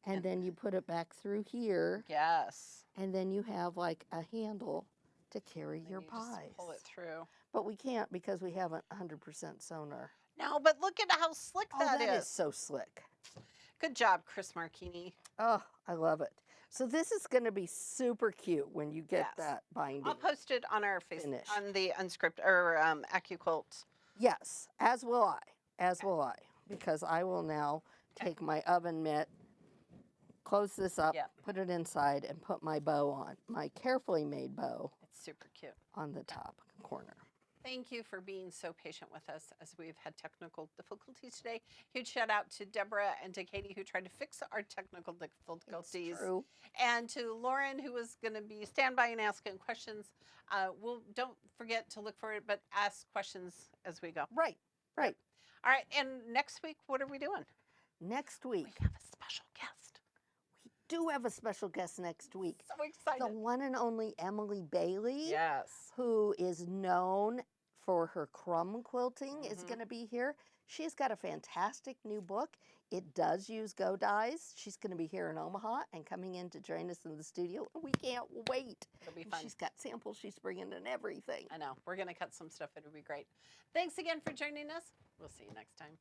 and then you put it back through here, Yes. and then you have like a handle to carry And your you pies. just pull it through. But we can't because we haven't 100% sewn our. No, but look at how slick that is is. so slick. Good job, Chris Marchini. Oh, I love it. So this is going to be super cute when you get Yes. that binding. I'll post it on our Facebook, Finish. on the Unscripted or AccuQuilt. Yes, as will I. As will I. Because I will now take my oven mitt, close this up, Yep. put it inside, and put my bow on, my carefully made bow It's super cute. on the top corner. Thank you for being so patient with us as we've had technical difficulties today. Huge shout out to Deborah and to Katie who tried to fix our technical difficulties. It's true. And to Lauren who was going to be standby and asking questions. Don't forget to look for it, but ask questions as we go. Right, right. All right, and next week, what are we doing? Next We week, have a special guest. we do have a special guest next week. So excited. The one and only Emily Bailey, Yes. who is known for her crumb quilting, is Mhm. going to be here. She's got a fantastic new book. It does use Go Dyes. She's going to be here in Omaha and coming in to join us in the studio. We can't wait. It'll be And fun. she's got samples she's bringing and everything. I know. We're going to cut some stuff. It'll be great. Thanks again for joining us. We'll see you next time.